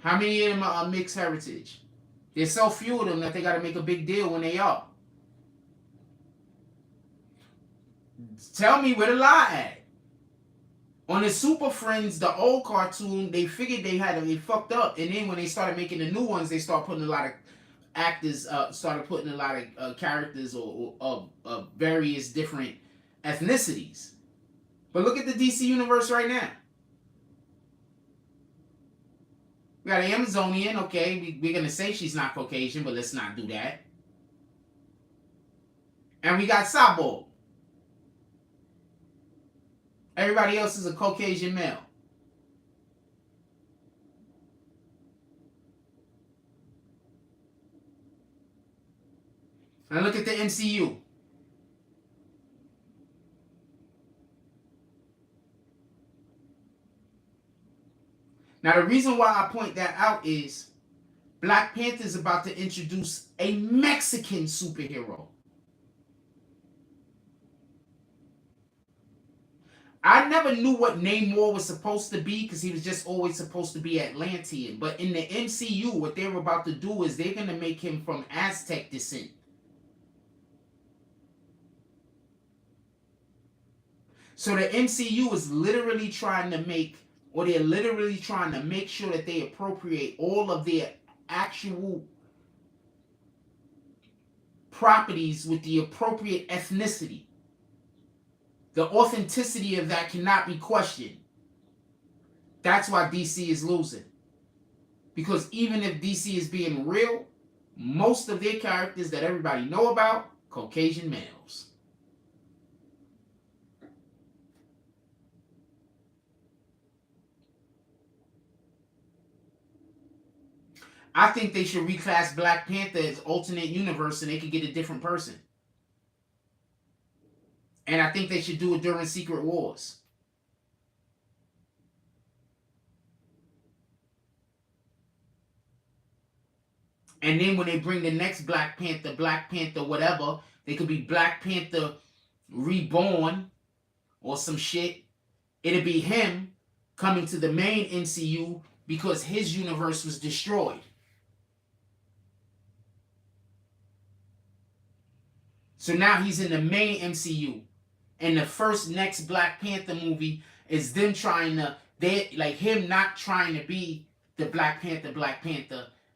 How many of them are mixed heritage? There's so few of them that they got to make a big deal when they are. Tell me where the lie at. On the Super Friends, the old cartoon, they figured they fucked up, and then when they started making the new ones, they started putting a lot of actors, started putting a lot of characters of various different ethnicities. But look at the DC universe right now. We got an Amazonian, okay, we're gonna say she's not Caucasian, but let's not do that. And we got Cyborg. Everybody else is a Caucasian male. Now look at the MCU. Now the reason why I point that out is Black Panther is about to introduce a Mexican superhero. I never knew what Namor was supposed to be because he was just always supposed to be Atlantean. But in the MCU, what they're about to do is they're going to make him from Aztec descent. So the MCU is literally trying to make, or they're literally trying to make sure that they appropriate all of their actual properties with the appropriate ethnicity. The authenticity of that cannot be questioned. That's why DC is losing. Because even if DC is being real, most of their characters that everybody know about, Caucasian males. I think they should reclass Black Panther as alternate universe and they could get a different person. And I think they should do it during Secret Wars. And then when they bring the next Black Panther whatever, they could be Black Panther Reborn or some shit. It'll be him coming to the main MCU because his universe was destroyed. So now he's in the main MCU. And the next Black Panther movie is them trying to, him not trying to be the Black Panther,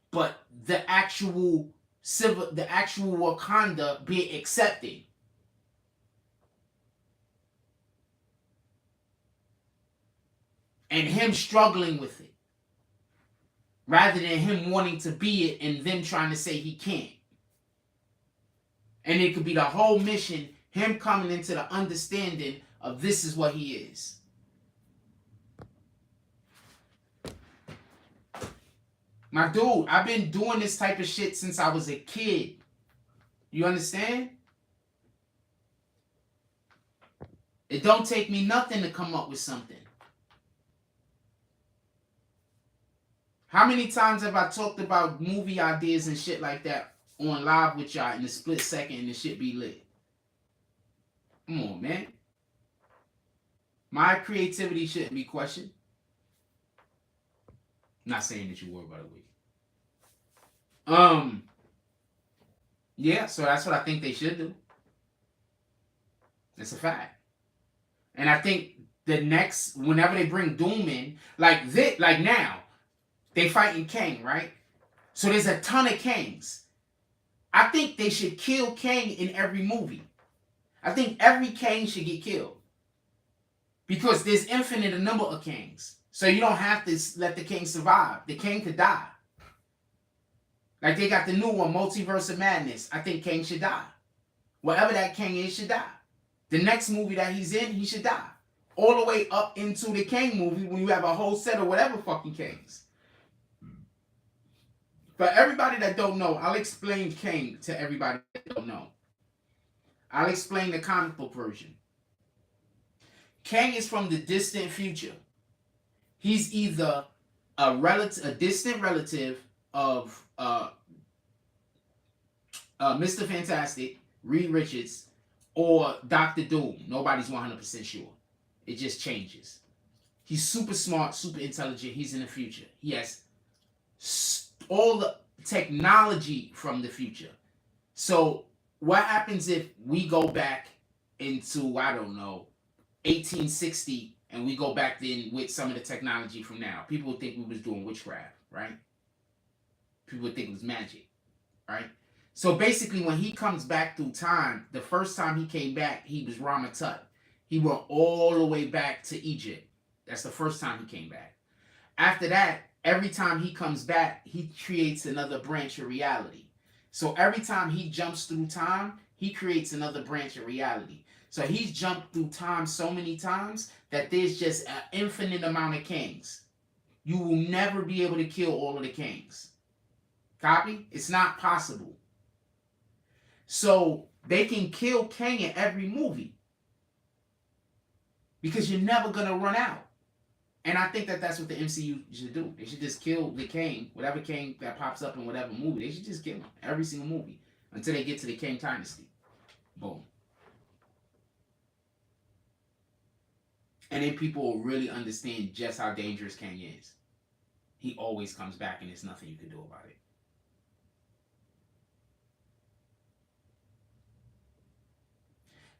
but the actual Wakanda be accepted. And him struggling with it. Rather than him wanting to be it and them trying to say he can't. And it could be the whole mission, him coming into the understanding of this is what he is. My dude, I've been doing this type of shit since I was a kid. You understand? It don't take me nothing to come up with something. How many times have I talked about movie ideas and shit like that on live with y'all in a split second and the shit be lit? Come on, man. My creativity shouldn't be questioned. I'm not saying that you were, by the way. Yeah, so that's what I think they should do. That's a fact. And I think the next, whenever they bring Doom in, like now, they fighting Kang, right? So there's a ton of Kangs. I think they should kill Kang in every movie. I think every Kang should get killed. Because there's infinite a number of Kangs. So you don't have to let the King survive. The King could die. Like they got the new one, Multiverse of Madness. I think Kang should die. Whatever that Kang is should die. The next movie that he's in, he should die. All the way up into the Kang movie when you have a whole set of whatever fucking Kangs. For everybody that don't know, I'll explain Kang to everybody that don't know. I'll explain the comic book version. Kang is from the distant future. He's either a distant relative of Mr. Fantastic, Reed Richards, or Dr. Doom. Nobody's 100% sure. It just changes. He's super smart, super intelligent. He's in the future. He has all the technology from the future. So what happens if we go back into, I don't know, 1860, and we go back then with some of the technology from now? People would think we was doing witchcraft, right? People would think it was magic, right? So basically, when he comes back through time, the first time he came back, he was Ramatut. He went all the way back to Egypt. That's the first time he came back. After that, every time he comes back, he creates another branch of reality. So every time he jumps through time, he creates another branch of reality. So he's jumped through time so many times that there's just an infinite amount of kings. You will never be able to kill all of the kings. Copy? It's not possible. So they can kill King in every movie because you're never going to run out. And I think that that's what the MCU should do. They should just kill the King, whatever King that pops up in whatever movie. They should just kill him every single movie until they get to the King Dynasty. Boom. And then people will really understand just how dangerous King is. He always comes back and there's nothing you can do about it.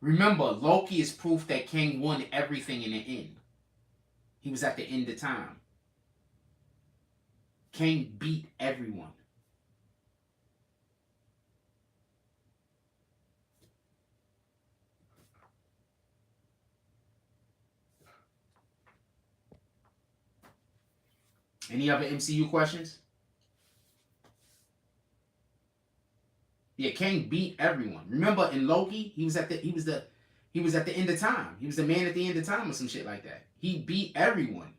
Remember, Loki is proof that King won everything in the end. He was at the end of time. King beat everyone. Any other MCU questions? Yeah, King beat everyone. Remember in Loki, he was at the end of time. He was the man at the end of time or some shit like that. He beat everyone.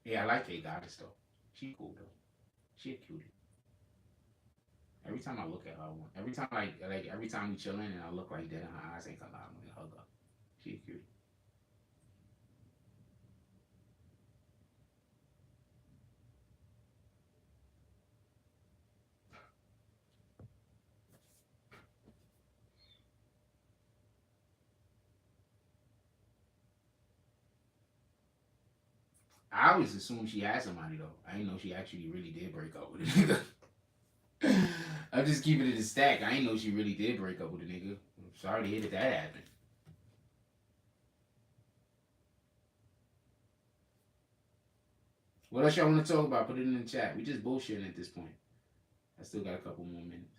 Yeah, I like Kate Goddess though. She cool though. She a cutie. Every time I look at her, every time every time we chillin' and I look like that in her eyes ain't gonna lie, I'm gonna hug her. She a cutie. I always assumed she had somebody though. I didn't know she actually really did break up with a nigga. I'm just keeping it a stack. I didn't know she really did break up with a nigga. I'm sorry to hear that happened. What else y'all want to talk about? Put it in the chat. We just bullshitting at this point. I still got a couple more minutes.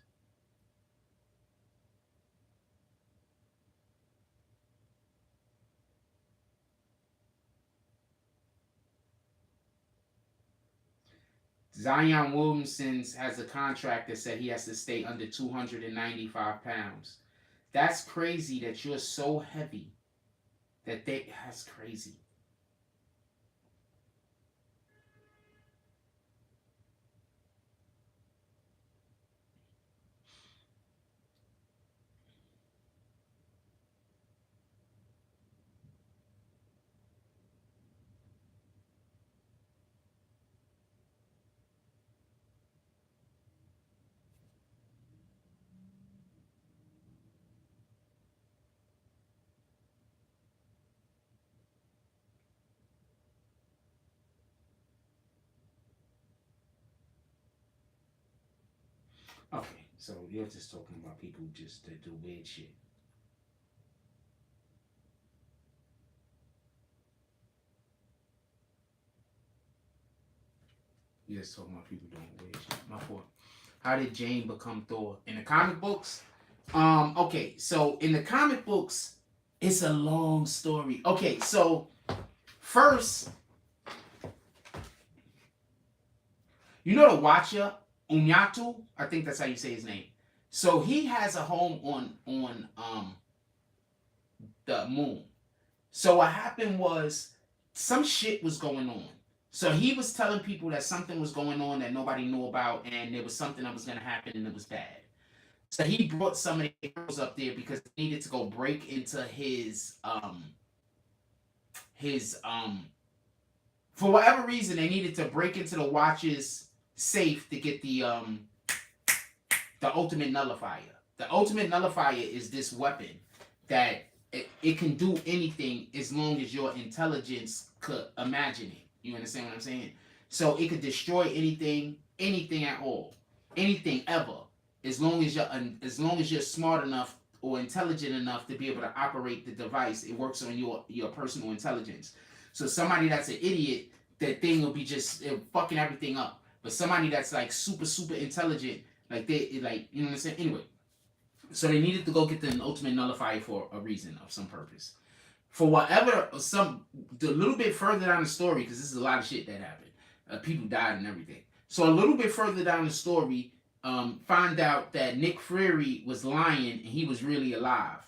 Zion Williamson has a contract that said he has to stay under 295 pounds. That's crazy that you're so heavy that's crazy. Okay, so you're just talking about people just that do weird shit. You're just talking about people doing weird shit. My fault. How did Jane become Thor? In the comic books? Okay, so in the comic books, it's a long story. Okay, so first, you know the Watcher? Unyatu, I think that's how you say his name. So he has a home on the moon. So what happened was some shit was going on. So he was telling people that something was going on that nobody knew about, and there was something that was going to happen, and it was bad. So he brought some of the girls up there because they needed to go break into his for whatever reason they needed to break into the Watcher's safe to get the ultimate nullifier. The ultimate nullifier is this weapon that it can do anything as long as your intelligence could imagine it. You understand what I'm saying? So it could destroy anything at all, anything ever, as long as you're smart enough or intelligent enough to be able to operate the device. It works on your personal intelligence. So somebody that's an idiot, that thing will be just fucking everything up. But somebody that's like super intelligent, like you know what I'm saying? Anyway, so they needed to go get the ultimate nullifier for a reason of some purpose. For whatever, a little bit further down the story, because this is a lot of shit that happened. People died and everything. So a little bit further down the story, find out that Nick Fury was lying and he was really alive.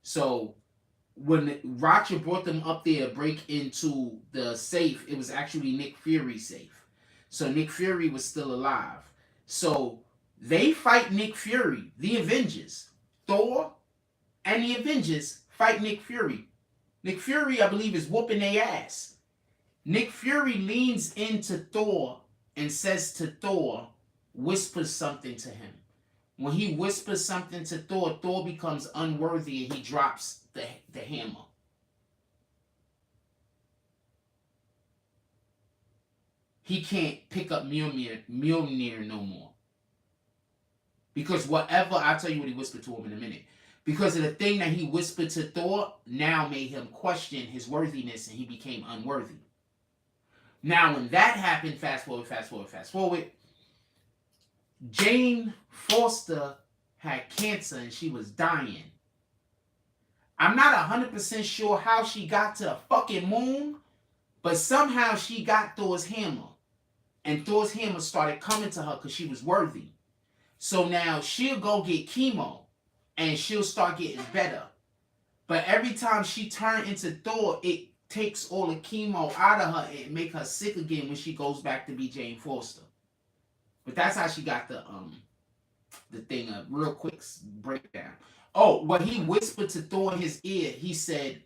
So when Roger brought them up there to break into the safe, it was actually Nick Fury's safe. So Nick Fury was still alive. So they fight Nick Fury, the Avengers. Thor and the Avengers fight Nick Fury. Nick Fury, I believe, is whooping their ass. Nick Fury leans into Thor and says to Thor, whispers something to him. When he whispers something to Thor, Thor becomes unworthy and he drops the hammer. He can't pick up Mjolnir no more. Because whatever, I'll tell you what he whispered to him in a minute. Because of the thing that he whispered to Thor now made him question his worthiness and he became unworthy. Now when that happened, fast forward, Jane Foster had cancer and she was dying. I'm not 100% sure how she got to the fucking moon, but somehow she got Thor's hammer. And Thor's hammer started coming to her because she was worthy. So now she'll go get chemo and she'll start getting better. But every time she turns into Thor, it takes all the chemo out of her and make her sick again when she goes back to be Jane Foster. But that's how she got the thing. A real quick breakdown. Oh, what he whispered to Thor in his ear, he said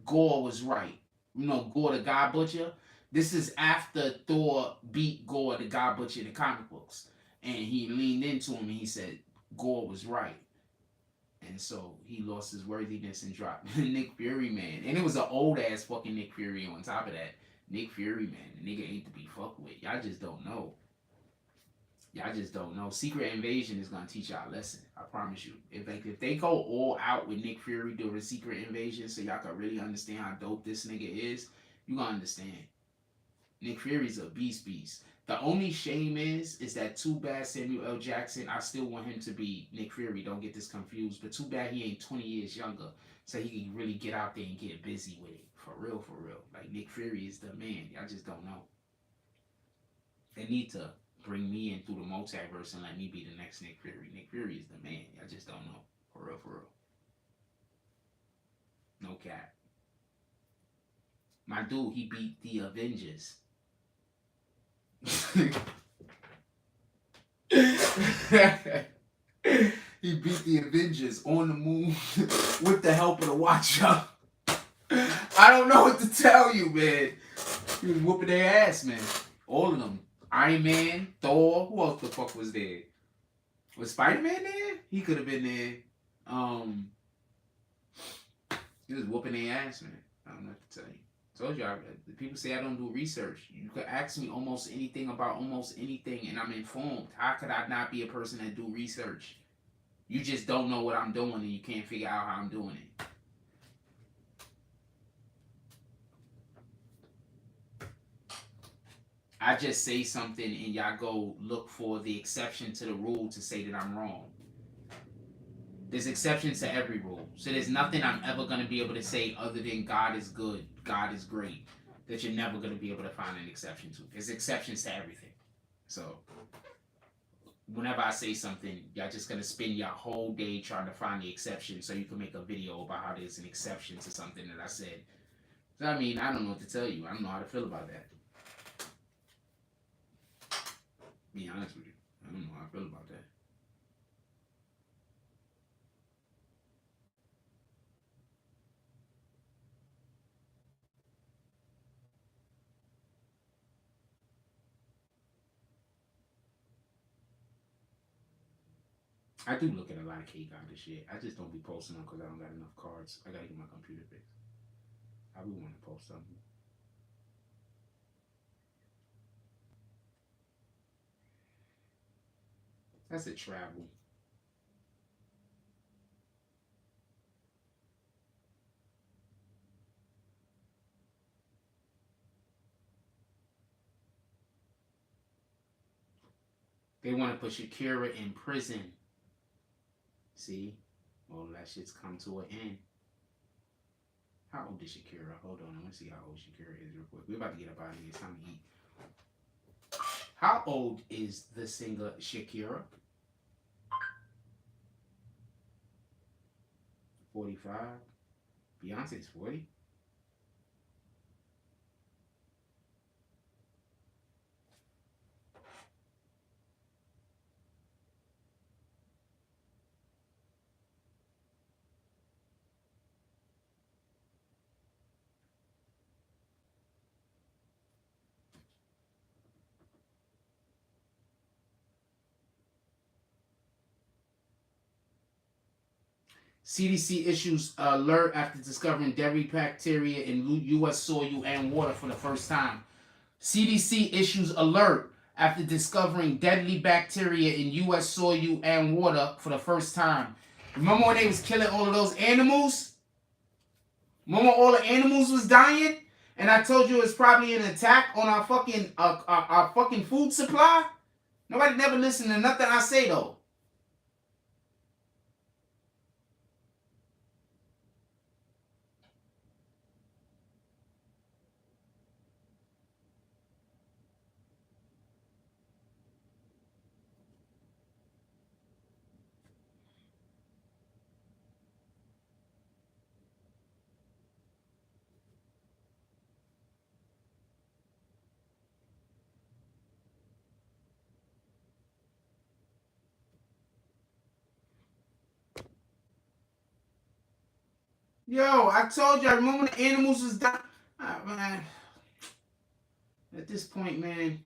Gore was right. You know, Gore the God Butcher. This is after Thor beat Gore the God Butcher in the comic books. And he leaned into him and he said Gore was right. And so he lost his worthiness and dropped Nick Fury, man. And it was an old ass fucking Nick Fury on top of that. Nick Fury, man. The nigga ain't to be fucked with. Y'all just don't know. Y'all just don't know. Secret Invasion is gonna teach y'all a lesson. I promise you. If they go all out with Nick Fury during Secret Invasion, so y'all can really understand how dope this nigga is, you gonna understand. Nick Fury's a beast. The only shame is that too bad Samuel L. Jackson, I still want him to be Nick Fury, don't get this confused, but too bad he ain't 20 years younger, so he can really get out there and get busy with it. For real. Like, Nick Fury is the man. Y'all just don't know. They need to bring me in through the multiverse and let me be the next Nick Fury. Nick Fury is the man. Y'all just don't know. For real. No cap. My dude, he beat the Avengers. He beat the Avengers on the moon with the help of the Watcher. I don't know what to tell you, man. He was whooping their ass, man. All of them. Iron Man, Thor. Who else the fuck was there? Was Spider-Man there? He could have been there. He was whooping their ass, man. I don't know what to tell you. Told you, people say I don't do research. You could ask me almost anything about almost anything and I'm informed. How could I not be a person that do research? You just don't know what I'm doing and you can't figure out how I'm doing it. I just say something and y'all go look for the exception to the rule to say that I'm wrong. There's exceptions to every rule. So there's nothing I'm ever going to be able to say other than God is good, God is great, that you're never going to be able to find an exception to. There's exceptions to everything. So whenever I say something, y'all just going to spend your whole day trying to find the exception so you can make a video about how there's an exception to something that I said. So I mean, I don't know what to tell you. I don't know how to feel about that. Be honest with you. I don't know how I feel about that. I do look at a lot of cake out of shit. I just don't be posting them because I don't got enough cards. I gotta get my computer fixed. I be want to post something. That's a travel. They want to put Shakira in prison. See? All that shit's come to an end. How old is Shakira? Hold on, I want to see how old Shakira is real quick. We're about to get up out of here. It's time to eat. How old is the singer Shakira? 45. Beyonce's 40. CDC issues alert after discovering deadly bacteria in U.S. soil and water for the first time. CDC issues alert after discovering deadly bacteria in U.S. soil and water for the first time. Remember when they was killing all of those animals? Remember all the animals was dying? And I told you it's probably an attack on our fucking food supply? Nobody never listened to nothing I say though. Yo, I told you, I remember when the animals was dying. Ah, man. At this point, man.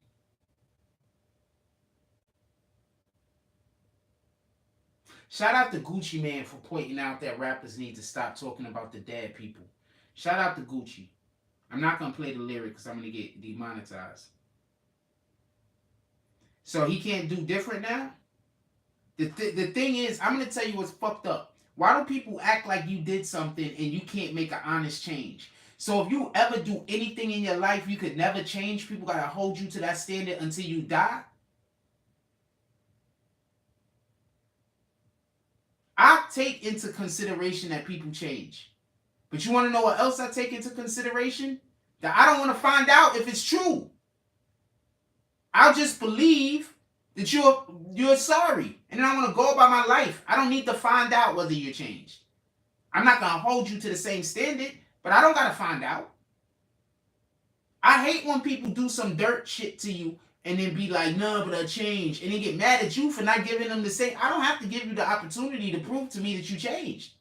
Shout out to Gucci Man for pointing out that rappers need to stop talking about the dead people. Shout out to Gucci. I'm not going to play the lyric because I'm going to get demonetized. So he can't do different now? The thing is, I'm going to tell you what's fucked up. Why do people act like you did something and you can't make an honest change? So if you ever do anything in your life you could never change, people got to hold you to that standard until you die? I take into consideration that people change. But you want to know what else I take into consideration? That I don't want to find out if it's true. I'll just believe that you're sorry. And then I want to go about my life. I don't need to find out whether you're changed. I'm not going to hold you to the same standard, but I don't got to find out. I hate when people do some dirt shit to you and then be like, no, but I changed. And then get mad at you for not giving them the same. I don't have to give you the opportunity to prove to me that you changed.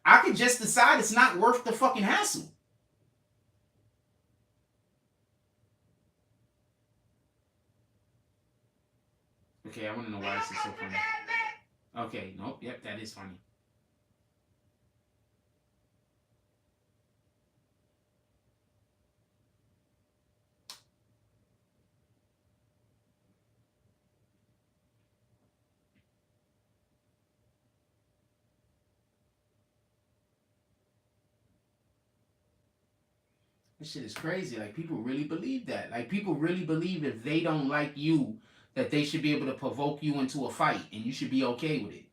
I could just decide it's not worth the fucking hassle. Okay, I want to know why this is so funny. Okay, nope, yep, that is funny. This shit is crazy. Like, people really believe that. Like, people really believe if they don't like you, that they should be able to provoke you into a fight and you should be okay with it.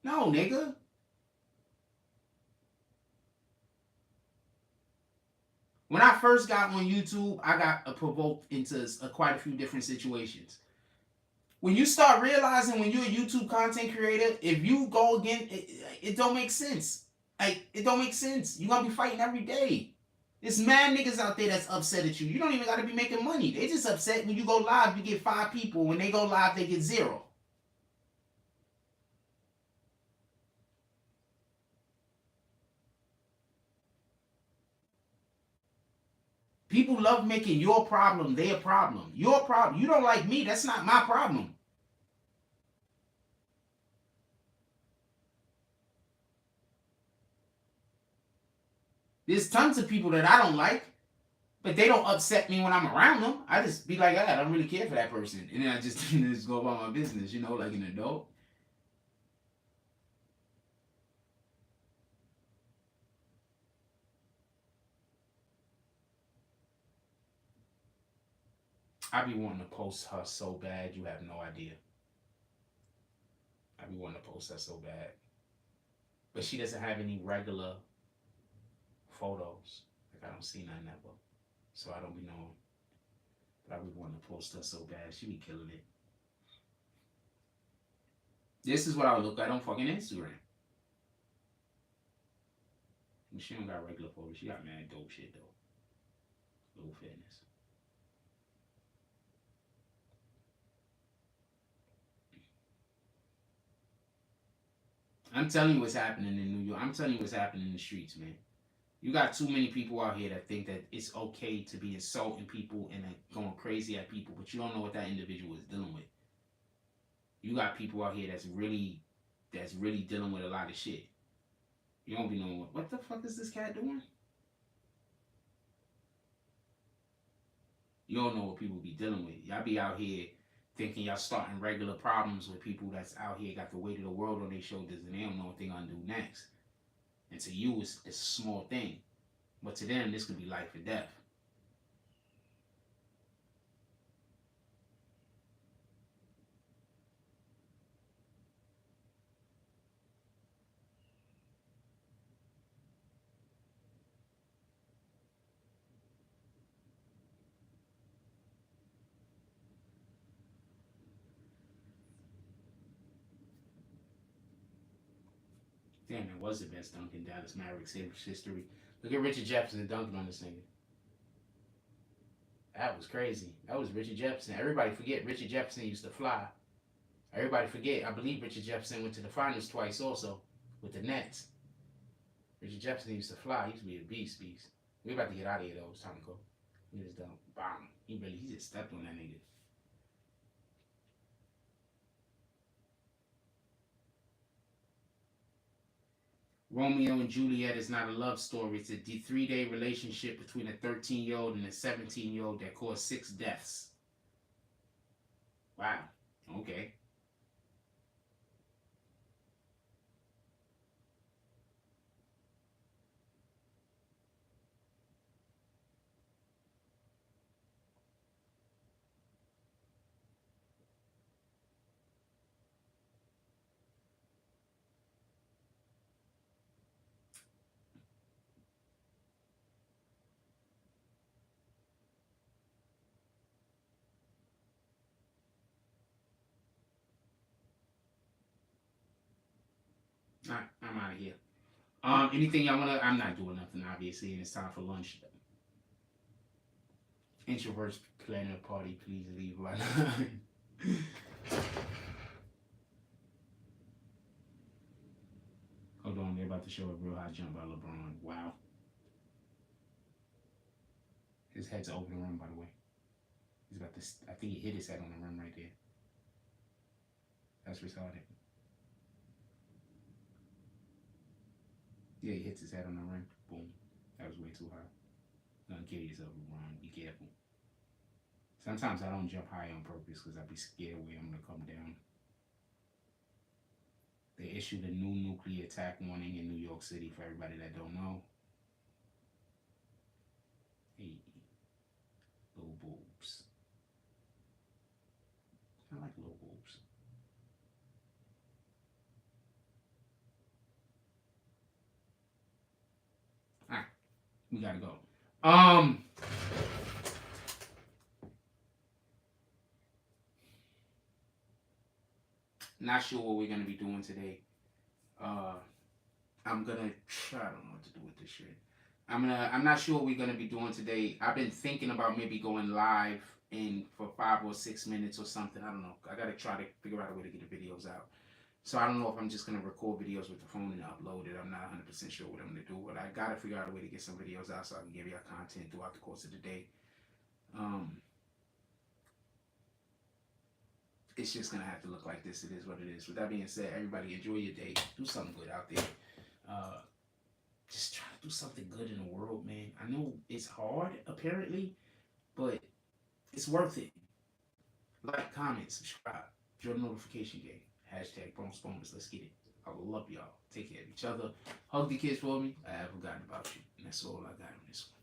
No, nigga. When I first got on YouTube, I got provoked into quite a few different situations. When you start realizing when you're a YouTube content creator, if you go again, it don't make sense. Like, it don't make sense. You're going to be fighting every day. There's mad niggas out there that's upset at you. You don't even got to be making money. They just upset when you go live, you get 5 people. When they go live, they get 0. People love making your problem their problem. Your problem. You don't like me, that's not my problem. There's tons of people that I don't like, but they don't upset me when I'm around them. I just be like, I don't really care for that person, and then I just, just go about my business, like an adult. I be wanting to post her so bad, you have no idea. I be wanting to post her so bad, but she doesn't have any regular photos. Like I don't see none ever, so I don't be knowing. But I be wanting to post her so bad. She be killing it. This is what I look at on fucking Instagram. She don't got regular photos. She got mad dope shit though. Little fitness. I'm telling you what's happening in New York. I'm telling you what's happening in the streets, man. You got too many people out here that think that it's okay to be insulting people and going crazy at people, but you don't know what that individual is dealing with. You got people out here that's really dealing with a lot of shit. You don't be knowing what the fuck is this cat doing? You don't know what people be dealing with. Y'all be out here thinking y'all starting regular problems with people that's out here got the weight of the world on their shoulders and they don't know what they're gonna do next. And to you, it's a small thing, but to them, this could be life or death. Damn, that was the best dunk in Dallas Mavericks history. Look at Richard Jefferson dunking on this nigga. That was crazy. That was Richard Jefferson. Everybody forget Richard Jefferson used to fly. Everybody forget. I believe Richard Jefferson went to the finals twice also with the Nets. Richard Jefferson used to fly. He used to be a beast. We about to get out of here though. It's time to go. He just done. Bam. He just stepped on that nigga. Romeo and Juliet is not a love story. It's a 3-day relationship between a 13-year-old and a 17-year-old that caused 6 deaths. Wow. Okay. All right, I'm out of here. Anything y'all wanna? I'm not doing nothing obviously, and it's time for lunch. Introverts planning a party, please leave right now. Hold on, they're about to show a real high jump by LeBron. Wow. His head's over the rim, by the way. He's about to. I think he hit his head on the rim right there. That's retarded. Yeah, he hits his head on the rim. Boom. That was way too high. Don't kill yourself, LeBron. Be careful. Sometimes I don't jump high on purpose because I be scared where I'm gonna come down. They issued a new nuclear attack warning in New York City for everybody that don't know. Hey, little boobs. I like little boobs. Alright, we gotta go. Not sure what we're gonna be doing today. I'm gonna try. I don't know what to do with this shit. I'm not sure what we're gonna be doing today. I've been thinking about maybe going live for 5 or 6 minutes or something. I don't know. I gotta try to figure out a way to get the videos out. So I don't know if I'm just gonna record videos with the phone and upload it. I'm not 100% sure what I'm gonna do, but I gotta figure out a way to get some videos out so I can give y'all content throughout the course of the day. It's just gonna have to look like this. It is what it is. With that being said, everybody enjoy your day. Do something good out there. just try to do something good in the world, man. I know it's hard, apparently, but it's worth it. Like, comment, subscribe, join the notification game. Hashtag Bronx Bonus. Let's get it. I love y'all. Take care of each other. Hug the kids for me. I haven't forgotten about you. And that's all I got on this one.